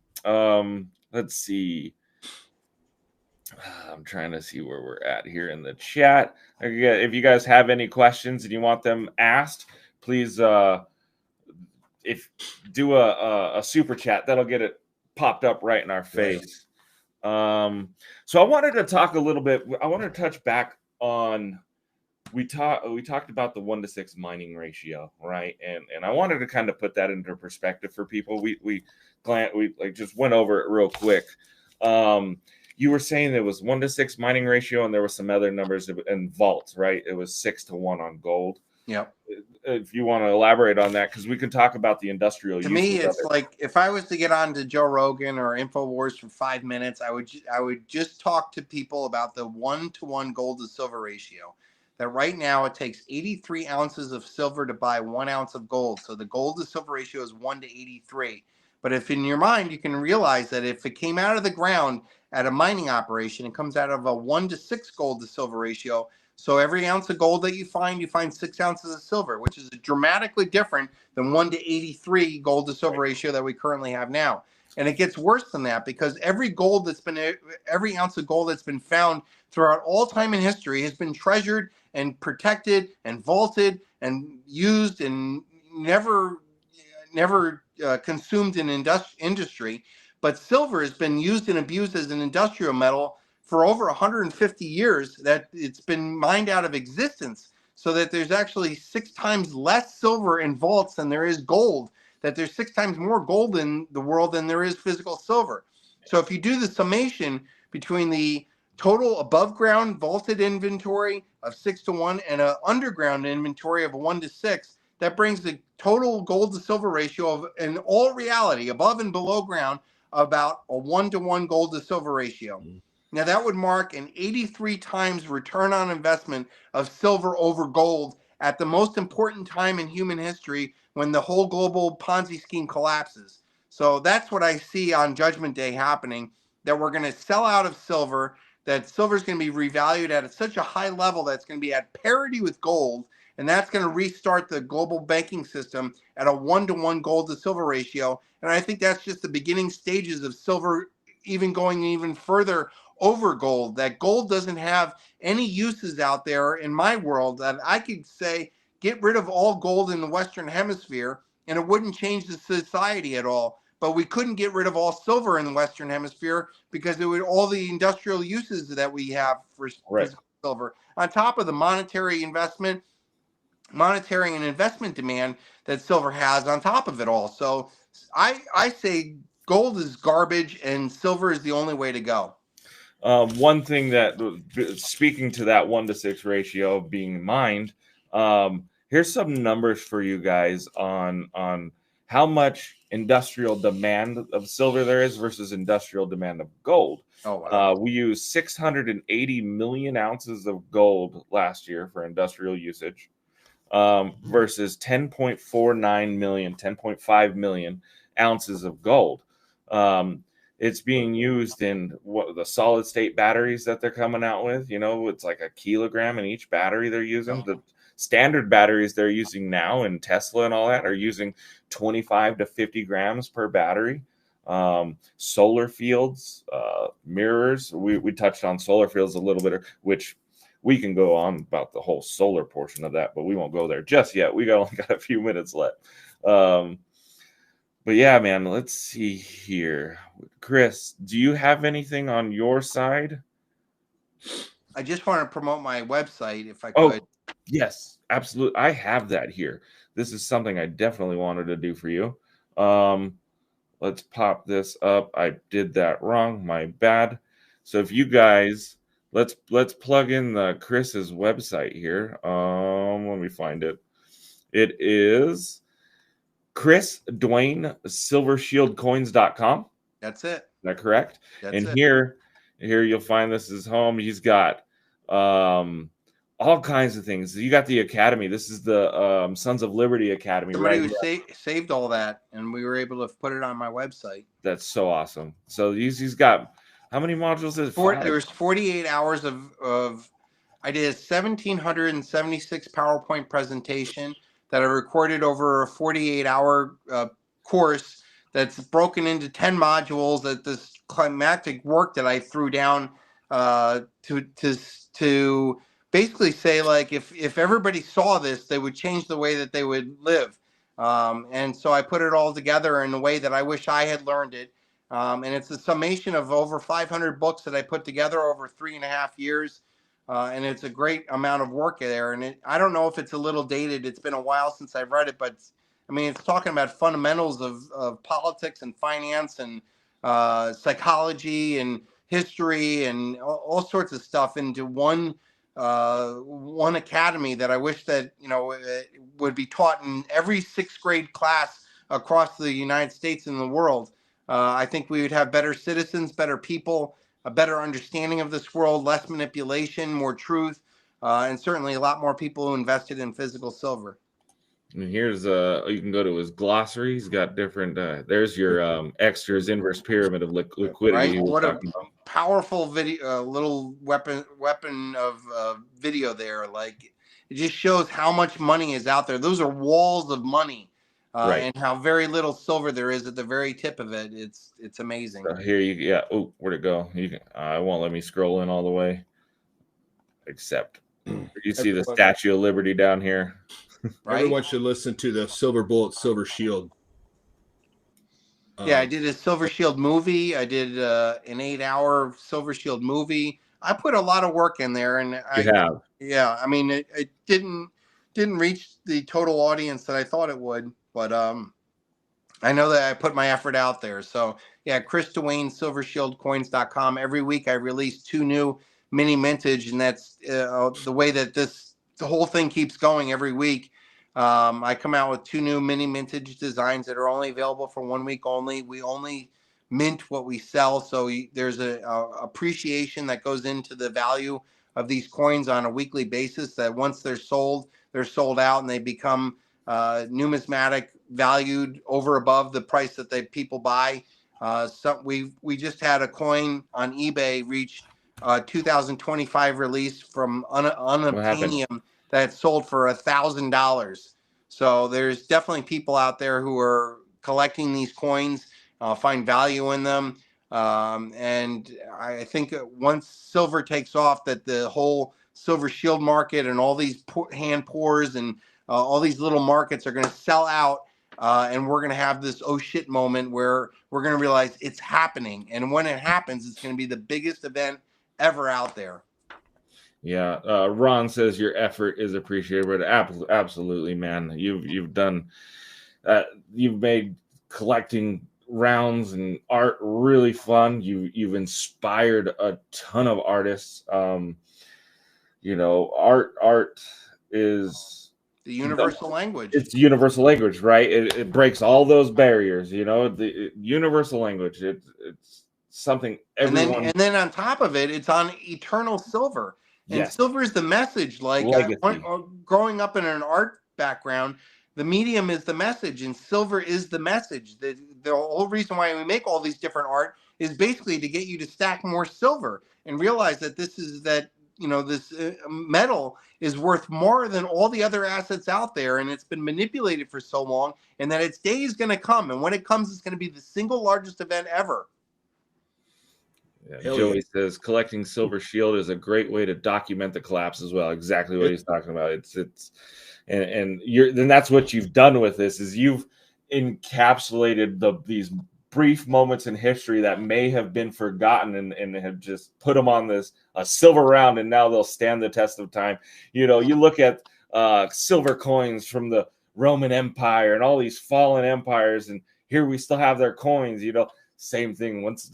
Let's see. I'm trying to see where we're at here in the chat. If you guys have any questions and you want them asked, please do a super chat. That'll get it popped up right in our face. So I wanted to talk a little bit. I want to touch back on we talked about the 1-to-6 mining ratio, right? And I wanted to kind of put that into perspective for people. We just went over it real quick. You were saying there was 1-to-6 mining ratio, and there were some other numbers in vaults, right? It was 6-to-1 on gold. Yep. If you want to elaborate on that, because we can talk about the industrial. To me, it's like if I was to get on to Joe Rogan or InfoWars for 5 minutes, I would just talk to people about the 1-to-1 gold to silver ratio. That right now it takes 83 ounces of silver to buy 1 ounce of gold. So the gold to silver ratio is 1 to 83. But if in your mind you can realize that if it came out of the ground at a mining operation, it comes out of a 1-to-6 gold to silver ratio. So every ounce of gold that you find 6 ounces of silver, which is dramatically different than 1-to-83 gold to silver ratio that we currently have now. And it gets worse than that, because every ounce of gold that's been found throughout all time in history has been treasured and protected and vaulted and used and never consumed in industry. But silver has been used and abused as an industrial metal for over 150 years, that it's been mined out of existence, so that there's actually 6 times less silver in vaults than there is gold, that there's 6 times more gold in the world than there is physical silver. So if you do the summation between the total above ground vaulted inventory of 6-to-1 and an underground inventory of a 1-to-6, that brings the total gold to silver ratio of, in all reality, above and below ground, about a 1-to-1 gold to silver ratio. Now that would mark an 83 times return on investment of silver over gold at the most important time in human history, when the whole global Ponzi scheme collapses. So that's what I see on Judgment Day happening, that we're going to sell out of silver, that silver is going to be revalued at such a high level that it's going to be at parity with gold, and that's going to restart the global banking system at a 1-to-1 gold to silver ratio. And I think that's just the beginning stages of silver even going even further over gold, that gold doesn't have any uses out there in my world that I could say, get rid of all gold in the Western Hemisphere and it wouldn't change the society at all. But we couldn't get rid of all silver in the Western Hemisphere, because it would all the industrial uses that we have for silver, on top of the monetary and investment demand that silver has on top of it all. So I say gold is garbage and silver is the only way to go. One thing that, speaking to that 1-to-6 ratio being mined, here's some numbers for you guys on how much industrial demand of silver there is versus industrial demand of gold. Oh, wow. We used 680 million ounces of gold last year for industrial usage, versus 10.5 million ounces of gold. It's being used in the solid state batteries that they're coming out with. It's like a kilogram in each battery they're using. The standard batteries they're using now in Tesla and all that are using 25 to 50 grams per battery. Solar fields, mirrors. We touched on solar fields a little bit, which we can go on about the whole solar portion of that, but we won't go there just yet. We only got a few minutes left. But yeah, man, let's see here. Chris, do you have anything on your side? I just want to promote my website, if I could. Oh, yes, absolutely. I have that here. This is something I definitely wanted to do for you. Let's pop this up. I did that wrong. My bad. So if you guys, let's plug in the Chris's website here. Let me find it. It is Chris Duane, silvershieldcoins.com. That's it. Is that correct? That's and it. Here you'll find this is home. He's got all kinds of things. You got the Academy. This is the Sons of Liberty Academy. Somebody who saved all that, and we were able to put it on my website. That's so awesome. So he's got, how many modules is it? There was 48 hours of I did a 1,776 PowerPoint presentation that I recorded over a 48-hour course that's broken into 10 modules, that this climactic work that I threw down to basically say, like, if everybody saw this, they would change the way that they would live. And so I put it all together in a way that I wish I had learned it. And it's a summation of over 500 books that I put together over 3.5 years. And it's a great amount of work there. And I don't know if it's a little dated. It's been a while since I've read it, but I mean, it's talking about fundamentals of politics and finance and psychology and history and all sorts of stuff into one academy that I wish that, would be taught in every 6th grade class across the United States and the world. I think we would have better citizens, better people, a better understanding of this world, less manipulation, more truth, and certainly a lot more people who invested in physical silver. And here's you can go to his glossary. He's got different. There's your Exter's inverse pyramid of liquidity. Right? What a powerful video, little weapon of video there. Like it just shows how much money is out there. Those are walls of money, right. And how very little silver there is at the very tip of it. It's amazing. So here yeah. Oh, where'd it go? You can. It won't let me scroll in all the way. Except you see the Statue of Liberty down here. Right? Everyone should listen to the Silver Bullet, Silver Shield. Yeah, I did a Silver Shield movie. I did an 8-hour Silver Shield movie. I put a lot of work in there, and I mean, it didn't reach the total audience that I thought it would, but I know that I put my effort out there. So yeah, Chris Duane, silvershieldcoins.com. Every week I release 2 new mini mintage, and that's the way that the whole thing keeps going every week. I come out with 2 new mini mintage designs that are only available for 1 week only. We only mint what we sell, so there's a appreciation that goes into the value of these coins on a weekly basis, that once they're sold out, and they become numismatic valued over above the price that people buy. So we just had a coin on eBay reach 2025 release from Unobtanium that sold for $1,000. So there's definitely people out there who are collecting these coins, find value in them. And I think once silver takes off, that the whole silver shield market and all these hand pours and all these little markets are going to sell out. And we're going to have this oh shit moment where we're going to realize it's happening. And when it happens, it's going to be the biggest event ever out there. Yeah, Ron says your effort is appreciated, but absolutely, man. You've done, you've made collecting rounds and art really fun. You've inspired a ton of artists. You know, art is the universal language. It's universal language, right? It breaks all those barriers. You know, the universal language. It's something everyone. And then on top of it, it's on eternal silver. And silver is the message. Like growing up in an art background, the medium is the message, and silver is the message. The whole reason why we make all these different art is basically to get you to stack more silver and realize that this metal is worth more than all the other assets out there, and it's been manipulated for so long, and that its day is going to come. And when it comes, it's going to be the single largest event ever. Yeah, Joey says collecting Silver Shield is a great way to document the collapse as well. Exactly what he's talking about. Then that's what you've done with this, is you've encapsulated these brief moments in history that may have been forgotten, and have just put them on a silver round, and now they'll stand the test of time. You know, you look at silver coins from the Roman Empire and all these fallen empires, and here we still have their coins. You know, same thing. Once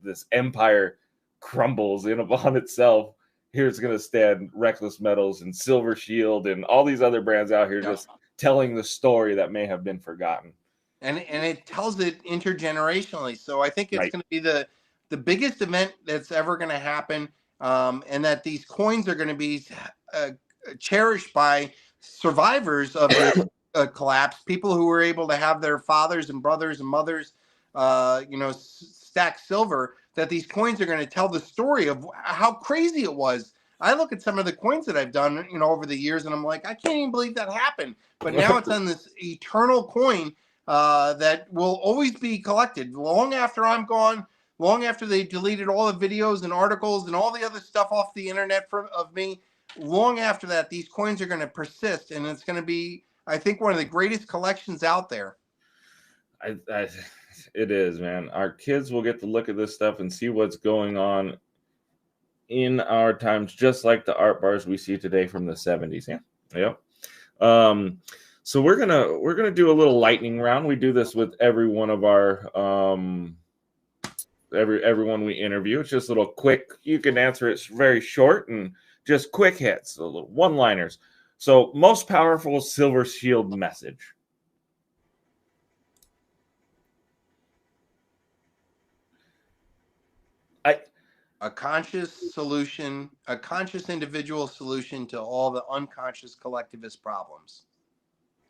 this empire crumbles in upon itself, here's going to stand Reckless Metals and Silver Shield and all these other brands out here just telling the story that may have been forgotten. And it tells it intergenerationally. So I think it's going to be the biggest event that's ever going to happen, and that these coins are going to be cherished by survivors of this collapse, people who were able to have their fathers and brothers and mothers stack silver, that these coins are going to tell the story of how crazy it was. I look at some of the coins that I've done, over the years, and I'm like, I can't even believe that happened. But now it's on this eternal coin that will always be collected long after I'm gone, long after they deleted all the videos and articles and all the other stuff off the internet of me. Long after that, these coins are going to persist, and it's going to be, I think, one of the greatest collections out there. It is, man. Our kids will get to look at this stuff and see what's going on in our times, just like the art bars we see today from the 70s. Yeah. So we're gonna do a little lightning round. We do this with every one of our everyone we interview. It's just a little quick. You can answer it very short and just quick hits, little one-liners. So, most powerful Silver Shield message. A conscious solution, a conscious individual solution to all the unconscious collectivist problems.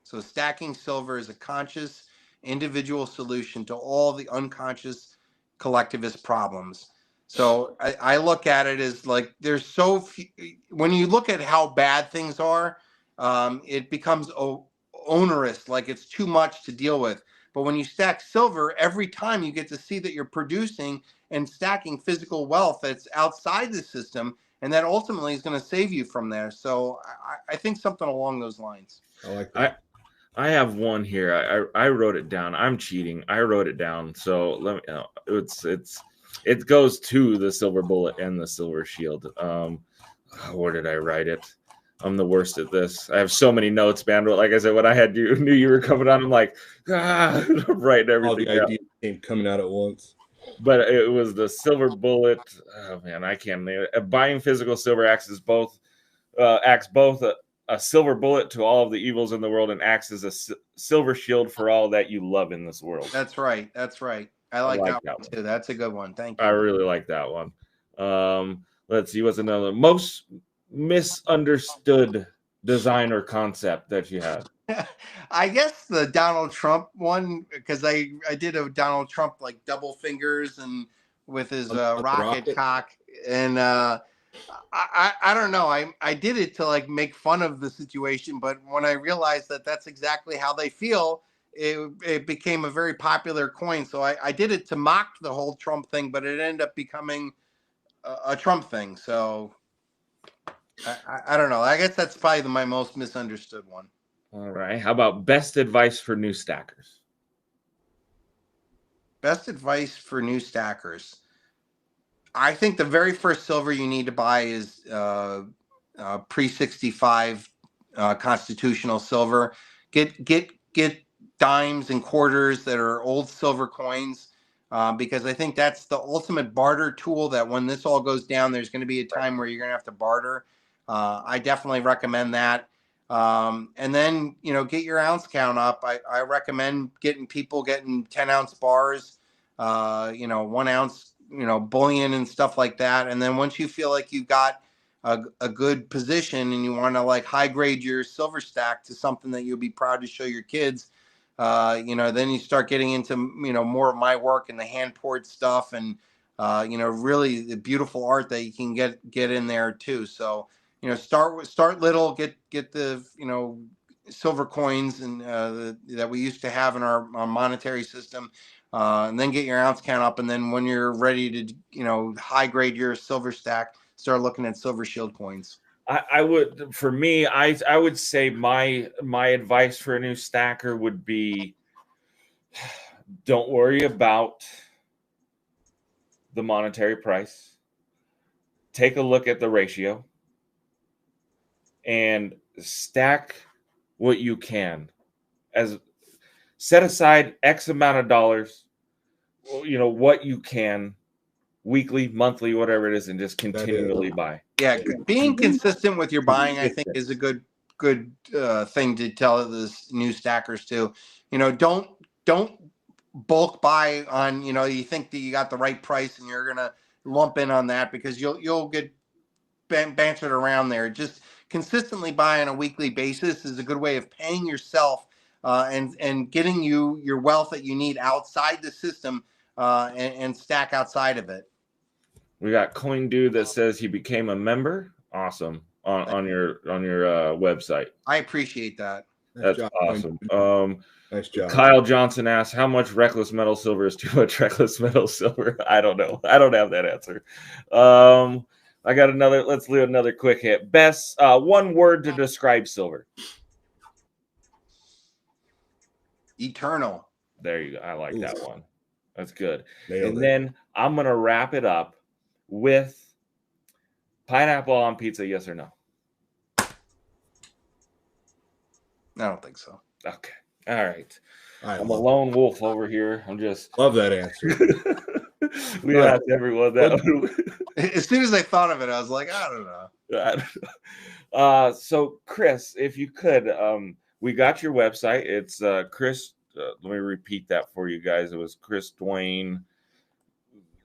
So stacking silver is a conscious individual solution to all the unconscious collectivist problems. So I look at it as like there's so few, when you look at how bad things are, it becomes onerous, like it's too much to deal with. But when you stack silver, every time you get to see that you're producing and stacking physical wealth that's outside the system, and that ultimately is going to save you from there. So I think something along those lines. I like that. I have one here. I wrote it down. I'm cheating. I wrote it down. So let me. It goes to the silver bullet and the silver shield. Where did I write it? I'm the worst at this. I have so many notes, man. But like I said, when I knew you were coming on, I'm like, I'm writing everything. All the ideas came coming out at once. But it was the silver bullet. Oh man, I can't name it. Buying physical silver acts both a silver bullet to all of the evils in the world and acts as a silver shield for all that you love in this world. That's right. That's right. I like that one too. That's a good one. Thank you. I really like that one. Let's see. What's another most misunderstood design or concept that you have? I guess the Donald Trump one, because I did a Donald Trump like double fingers and with his rocket cock, and I don't know. I did it to like make fun of the situation, but when I realized that that's exactly how they feel, it became a very popular coin. So I did it to mock the whole Trump thing, but it ended up becoming a Trump thing. So I don't know. I guess that's probably my most misunderstood one. All right. How about best advice for new stackers? Best advice for new stackers. I think the very first silver you need to buy is pre-65 constitutional silver. Get dimes and quarters that are old silver coins, because I think that's the ultimate barter tool. That when this all goes down, there's going to be a time where you're going to have to barter. I definitely recommend that. And then, get your ounce count up. I recommend getting 10-ounce bars, 1 ounce, bullion and stuff like that. And then once you feel like you've got a good position and you want to like high grade your silver stack to something that you'll be proud to show your kids, then you start getting into, more of my work and the hand poured stuff and, really the beautiful art that you can get in there too. So, start little, get the, silver coins and that we used to have in our monetary system, and then get your ounce count up. And then when you're ready to, high grade your silver stack, start looking at silver shield coins. I would, for me, I would say my advice for a new stacker would be, don't worry about the monetary price. Take a look at the ratio and stack what you can. Set aside X amount of dollars, what you can, weekly, monthly, whatever it is, and just continually buy. Yeah, being consistent with your buying, I think, is a good thing to tell the new stackers too. Don't bulk buy on, you think that you got the right price and you're gonna lump in on that, because you'll get bantered around there. Just consistently buy on a weekly basis is a good way of paying yourself and getting you your wealth that you need outside the system, and stack outside of it. We got Coin Dude that says he became a member. Awesome. On your website. I appreciate that. That's awesome. Nice job. Kyle Johnson asks, how much reckless metal silver is too much reckless metal silver? I don't know. I don't have that answer. I got another. Let's do another quick hit. Best one word to describe silver. Eternal. There you go. I like that one. That's good. Nailed it. Then I'm going to wrap it up with pineapple on pizza, yes or no? I don't think so. Okay. All right. I'm a lone wolf over here. I'm just love that answer. We asked everyone that. As soon as I thought of it, I was like, I don't know. So Chris, if you could, we got your website. It's Chris. Let me repeat that for you guys. It was Chris Duane.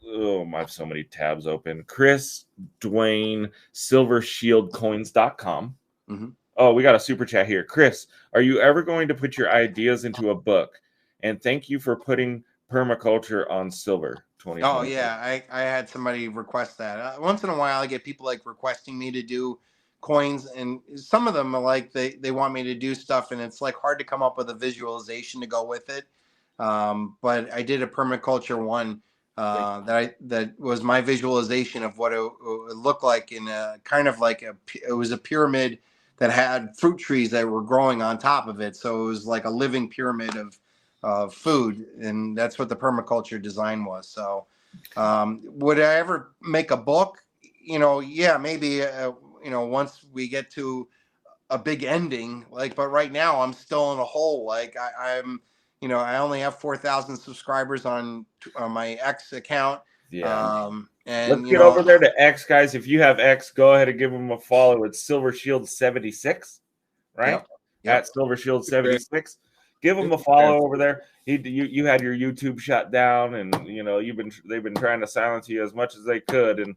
Oh, I have so many tabs open. Chris Duane, silvershieldcoins.com. Mm-hmm. Oh, we got a super chat here. Chris, are you ever going to put your ideas into a book? And thank you for putting permaculture on silver. Oh 2020. yeah, I had somebody request that. Once in a while, I get people like requesting me to do coins, and some of them are like they want me to do stuff, and it's like hard to come up with a visualization to go with it. But I did a permaculture one that was my visualization of what it looked like in a kind of like it was a pyramid that had fruit trees that were growing on top of it, so it was like a living pyramid of food, and that's what the permaculture design was. So, would I ever make a book? Yeah, maybe. Once we get to a big ending, like, but right now I'm still in a hole. Like I'm, I only have 4,000 subscribers on my X account. Yeah. And Let's get over there to X, guys. If you have X, go ahead and give them a follow. It's Silver Shield 76, right? Yep. At Silver Shield 76. Give them a follow over there. You had your YouTube shut down, and they've been trying to silence you as much as they could, and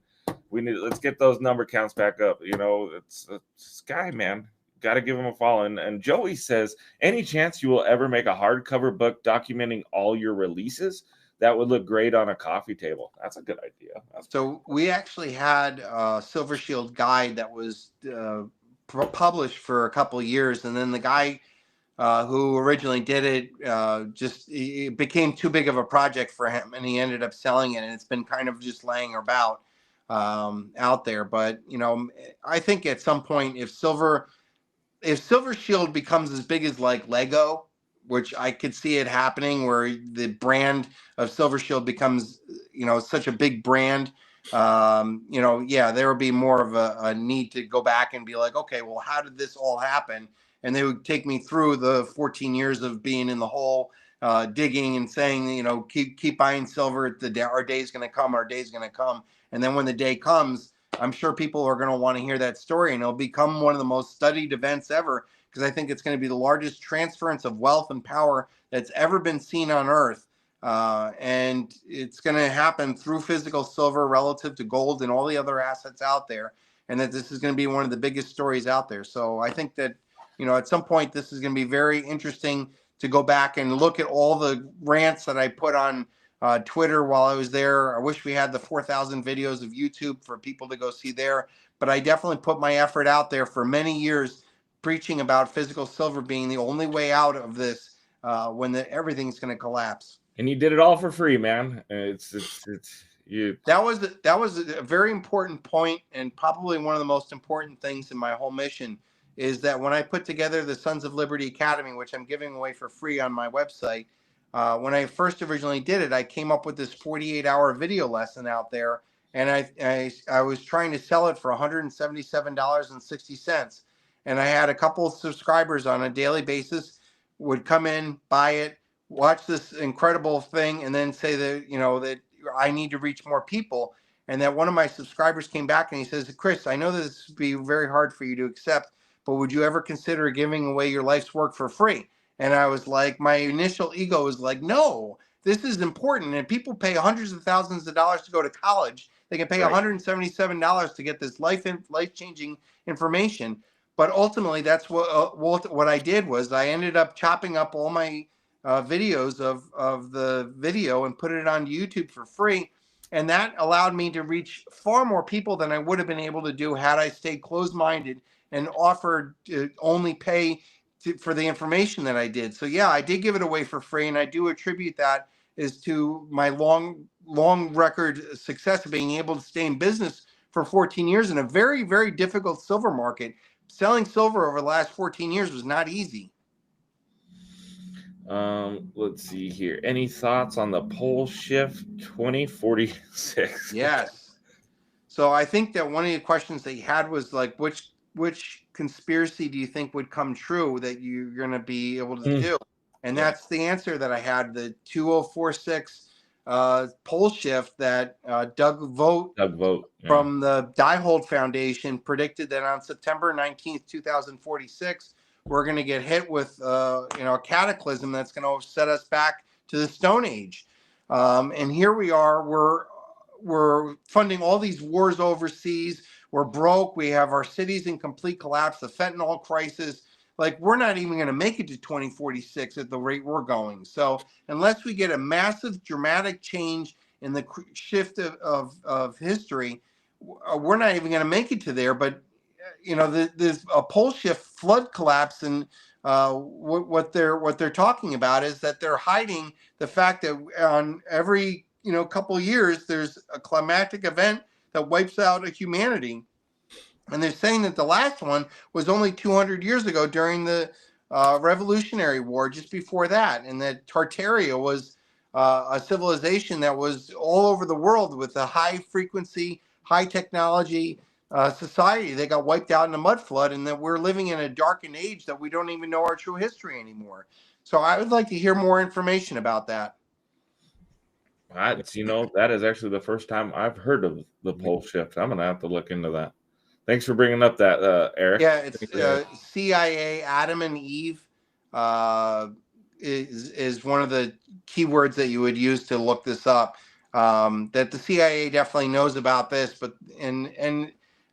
let's get those number counts back up. It's Sky, man. Got to give him a follow. And Joey says, any chance you will ever make a hardcover book documenting all your releases? That would look great on a coffee table. That's a good idea. So we actually had a Silver Shield guide that was published for a couple of years, and then the guy who originally did it it became too big of a project for him, and he ended up selling it, and it's been kind of just laying about out there. But I think at some point, if Silver Shield becomes as big as like Lego, which I could see it happening, where the brand of Silver Shield becomes, such a big brand, yeah, there would be more of a need to go back and be like, okay, well, how did this all happen? And they would take me through the 14 years of being in the hole, digging and saying, keep buying silver. Our day's going to come. Our day's going to come. And then when the day comes, I'm sure people are going to want to hear that story, and it'll become one of the most studied events ever, because I think it's going to be the largest transference of wealth and power that's ever been seen on Earth. And it's going to happen through physical silver relative to gold and all the other assets out there. And that this is going to be one of the biggest stories out there. So I think that, at some point, this is going to be very interesting to go back and look at all the rants that I put on Twitter while I was there. I wish we had the 4,000 videos of YouTube for people to go see there, but I definitely put my effort out there for many years, preaching about physical silver being the only way out of this when everything's going to collapse. And you did it all for free, man. It's you. That was a very important point, and probably one of the most important things in my whole mission is that when I put together the Sons of Liberty Academy, which I'm giving away for free on my website, when I first originally did it, I came up with this 48-hour video lesson out there, and I was trying to sell it for $177.60, and I had a couple of subscribers on a daily basis would come in, buy it, watch this incredible thing, and then say that that I need to reach more people. And that one of my subscribers came back and he says, Chris, I know this would be very hard for you to accept, but would you ever consider giving away your life's work for free? And I was like, my initial ego was like, no, this is important. And people pay hundreds of thousands of dollars to go to college. They can pay $177 to get this life-changing information. But ultimately, that's what I did was I ended up chopping up all my videos of the video and put it on YouTube for free. And that allowed me to reach far more people than I would have been able to do had I stayed closed-minded and offered to only pay for the information that I did. So yeah, I did give it away for free, and I do attribute that is to my long record success of being able to stay in business for 14 years in a very, very difficult silver market. Selling silver over the last 14 years was not easy. Let's see here. Any thoughts on the pole shift 2046? Yes. So I think that one of the questions that you had was like, which conspiracy do you think would come true that you're going to be able to do? And that's the answer that I had, the 2046 pole shift that Doug Vogt from the Diehold Foundation predicted that on September 19th, 2046, we're going to get hit with a cataclysm that's going to set us back to the Stone Age. And here we are, we're funding all these wars overseas. We're broke. We have our cities in complete collapse, the fentanyl crisis. Like, we're not even going to make it to 2046 at the rate we're going. So unless we get a massive, dramatic change in the shift of history, we're not even going to make it to there. But, there's a pole shift flood collapse. And what they're talking about is that they're hiding the fact that on every, couple of years, there's a climatic event that wipes out humanity. And they're saying that the last one was only 200 years ago during the Revolutionary War, just before that. And that Tartaria was a civilization that was all over the world with a high frequency, high technology society. They got wiped out in a mud flood, and that we're living in a darkened age that we don't even know our true history anymore. So I would like to hear more information about that. That is actually the first time I've heard of the pole shift. I'm going to have to look into that. Thanks for bringing up that, Eric. Yeah, it's CIA. Adam and Eve is one of the keywords that you would use to look this up. That the CIA definitely knows about this, but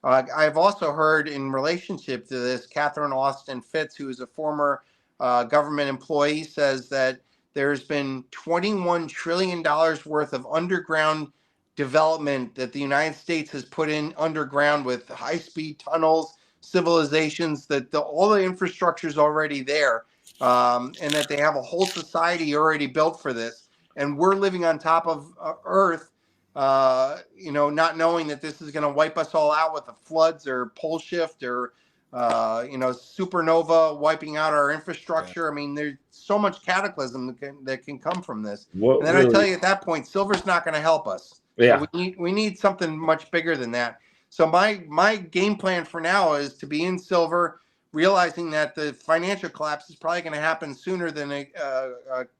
I've also heard in relationship to this, Catherine Austin Fitz, who is a former government employee, says that there's been $21 trillion worth of underground development that the United States has put in underground with high-speed tunnels, civilizations, that all the infrastructure is already there, and that they have a whole society already built for this. And we're living on top of Earth, not knowing that this is going to wipe us all out with the floods or pole shift or supernova wiping out our infrastructure. I mean, there's so much cataclysm that can come from this. And then I tell you, at that point, silver's not going to help us. Yeah. So we need something much bigger than that. So my game plan for now is to be in silver, realizing that the financial collapse is probably going to happen sooner than a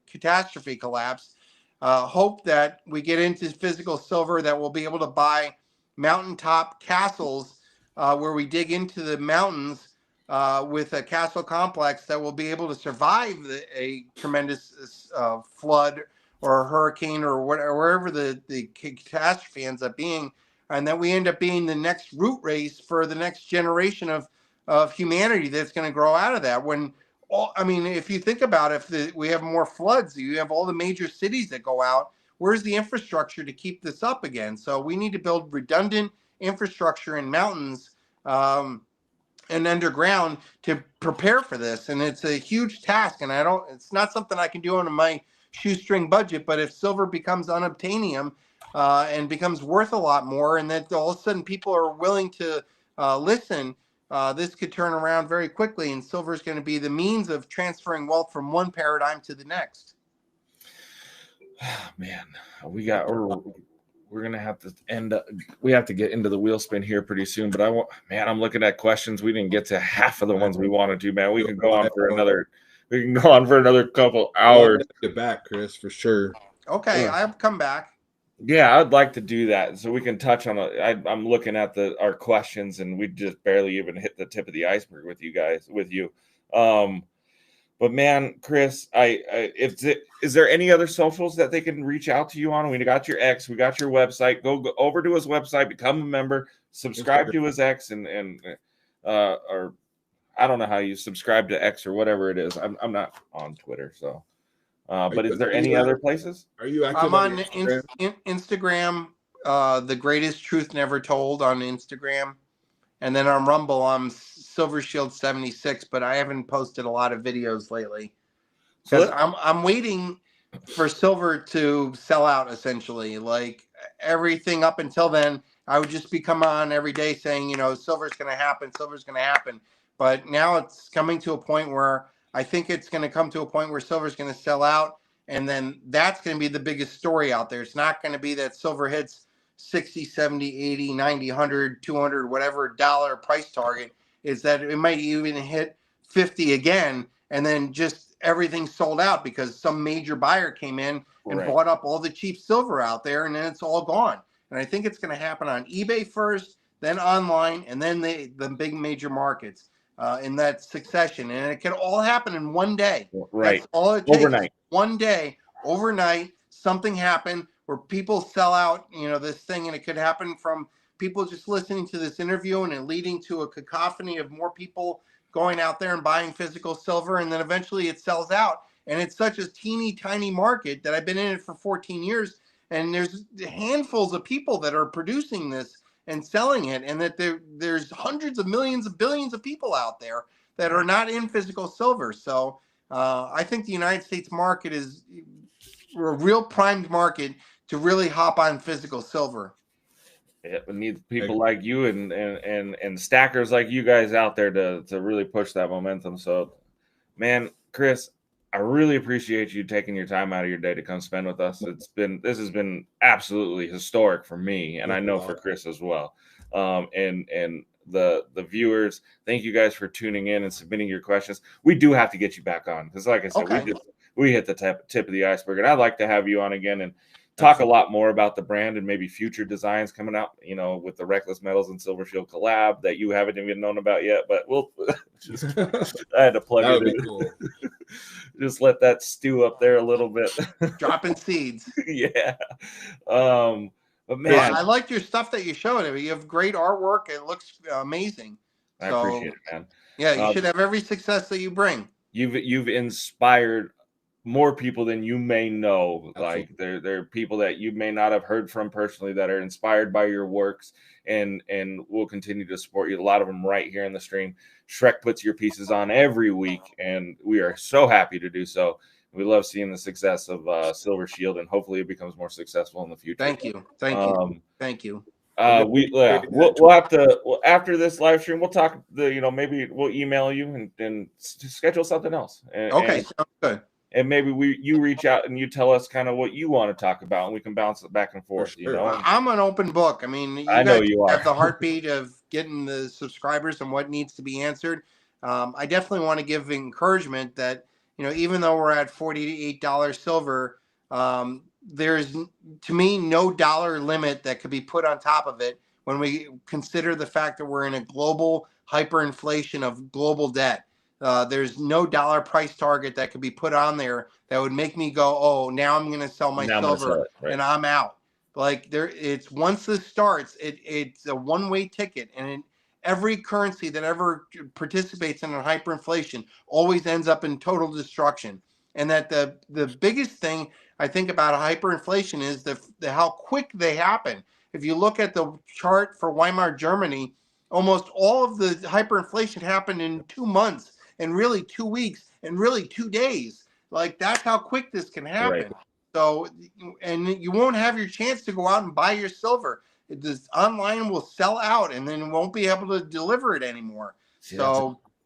catastrophe collapse. Hope that we get into physical silver, that we'll be able to buy mountaintop castles where we dig into the mountains with a castle complex that will be able to survive a tremendous flood or a hurricane or wherever the catastrophe ends up being, and that we end up being the next root race for the next generation of humanity that's going to grow out of that. If you think about it, if we have more floods, you have all the major cities that go out. Where's the infrastructure to keep this up again? So we need to build redundant infrastructure in mountains and underground to prepare for this. And it's a huge task. And it's not something I can do on my shoestring budget. But if silver becomes unobtanium and becomes worth a lot more, and that all of a sudden people are willing to listen, this could turn around very quickly. And silver is going to be the means of transferring wealth from one paradigm to the next. Man, we're gonna have to we have to get into the wheel spin here pretty soon. But I'm looking at questions. We didn't get to half of the ones we wanted to, man. We can go on for another couple hours. Get back, Chris, for sure. Okay, I'll come back. Yeah, I'd like to do that so we can touch on I'm looking at our questions, and we just barely even hit the tip of the iceberg with you. But man, Chris, is there any other socials that they can reach out to you on? We got your X, we got your website. Go over to his website, become a member, subscribe to his X, or I don't know how you subscribe to X or whatever it is. I'm not on Twitter, so. But is there any other places? Are you active? I'm on Instagram. The Greatest Truth Never Told on Instagram, and then on Rumble I'm Silver Shield 76. But I haven't posted a lot of videos lately because I'm waiting for silver to sell out. Essentially, like everything up until then, I would just be coming on every day saying, silver's going to happen, silver's going to happen. But now it's coming to a point where I think it's going to come to a point where silver is going to sell out. And then that's going to be the biggest story out there. It's not going to be that silver hits 60, 70, 80, 90, 100, 200, whatever dollar price target. Is that it might even hit 50 again. And then just everything sold out because some major buyer came in and bought up all the cheap silver out there. And then it's all gone. And I think it's going to happen on eBay first, then online, and then the big major markets. In that succession, and it can all happen in one day. Right. That's all it takes. Overnight. One day, overnight, something happened where people sell out, this thing, and it could happen from people just listening to this interview and it leading to a cacophony of more people going out there and buying physical silver, and then eventually it sells out. And it's such a teeny tiny market that I've been in it for 14 years, and there's handfuls of people that are producing this and selling it, and that there's hundreds of millions of billions of people out there that are not in physical silver. So I think the United States market is a real primed market to really hop on physical silver. It needs people like you and stackers like you guys out there to really push that momentum. So, man, Chris, I really appreciate you taking your time out of your day to come spend with us. This has been absolutely historic for me, and I know for Chris as well. And the viewers, thank you guys for tuning in and submitting your questions. We do have to get you back on because, like I said, we hit the tip of the iceberg, and I'd like to have you on again and talk a lot more about the brand and maybe future designs coming out, you know, with the Reckless Metals and Silver Shield collab that you haven't even known about yet. But we'll I had to plug it in. That would be cool. Just let that stew up there a little bit. Dropping seeds. Yeah. But man, I liked your stuff that you showed. You have great artwork. It looks amazing. I appreciate it, man. Yeah, you should have every success that you bring. You've inspired more people than you may know. Absolutely. Like there are people that you may not have heard from personally that are inspired by your works and will continue to support you. A lot of them right here in the stream. Shrek puts your pieces on every week, and we are so happy to do so. We love seeing the success of Silver Shield, and hopefully it becomes more successful in the future. Thank you. Thank you. We'll have to after this live stream. We'll talk. Maybe we'll email you and schedule something else. Okay, sounds good. And maybe you reach out and you tell us kind of what you want to talk about, and we can bounce it back and forth. Sure. You know, I'm an open book. I mean, I know you have the heartbeat of getting the subscribers and what needs to be answered. I definitely want to give encouragement that, even though we're at $48 silver, there's, to me, no dollar limit that could be put on top of it when we consider the fact that we're in a global hyperinflation of global debt. There's no dollar price target that could be put on there that would make me go, oh, now I'm going to sell my silver and I'm out. Like it's once this starts, it's a one-way ticket, and every currency that ever participates in a hyperinflation always ends up in total destruction. And that the biggest thing I think about a hyperinflation is the how quick they happen. If you look at the chart for Weimar Germany, almost all of the hyperinflation happened in 2 months, and really 2 weeks, and really 2 days. Like that's how quick this can happen. Right. So, and you won't have your chance to go out and buy your silver. This online will sell out, and then you won't be able to deliver it anymore. See,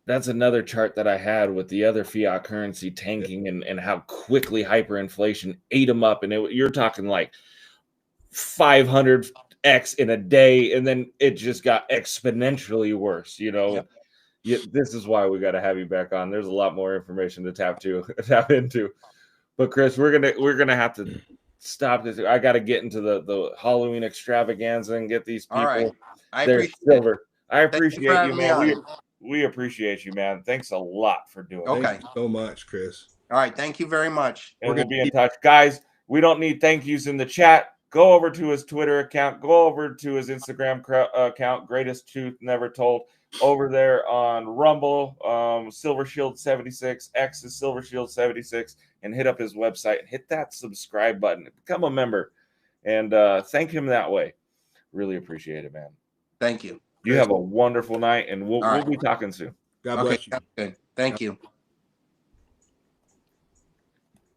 that's another chart that I had with the other fiat currency tanking and how quickly hyperinflation ate them up. And you're talking like 500x in a day, and then it just got exponentially worse, Yep. Yeah, this is why we got to have you back on. There's a lot more information to tap into. But Chris, we're gonna have to stop this. I got to get into the Halloween extravaganza and get these people. All right. Their silver. I appreciate you, man. We appreciate you, man. Thanks a lot for doing it. Okay. Thank you so much, Chris. All right. Thank you very much. And we'll be in touch. Guys, we don't need thank yous in the chat. Go over to his Twitter account. Go over to his Instagram account, Greatest Truth Never Told. Over there on Rumble, Silver Shield 76, X is Silver Shield 76, and hit up his website and hit that subscribe button. Become a member and thank him that way. Really appreciate it, man. Thank you. You have a wonderful night, and we'll be talking soon. God bless you. Good. Thank you.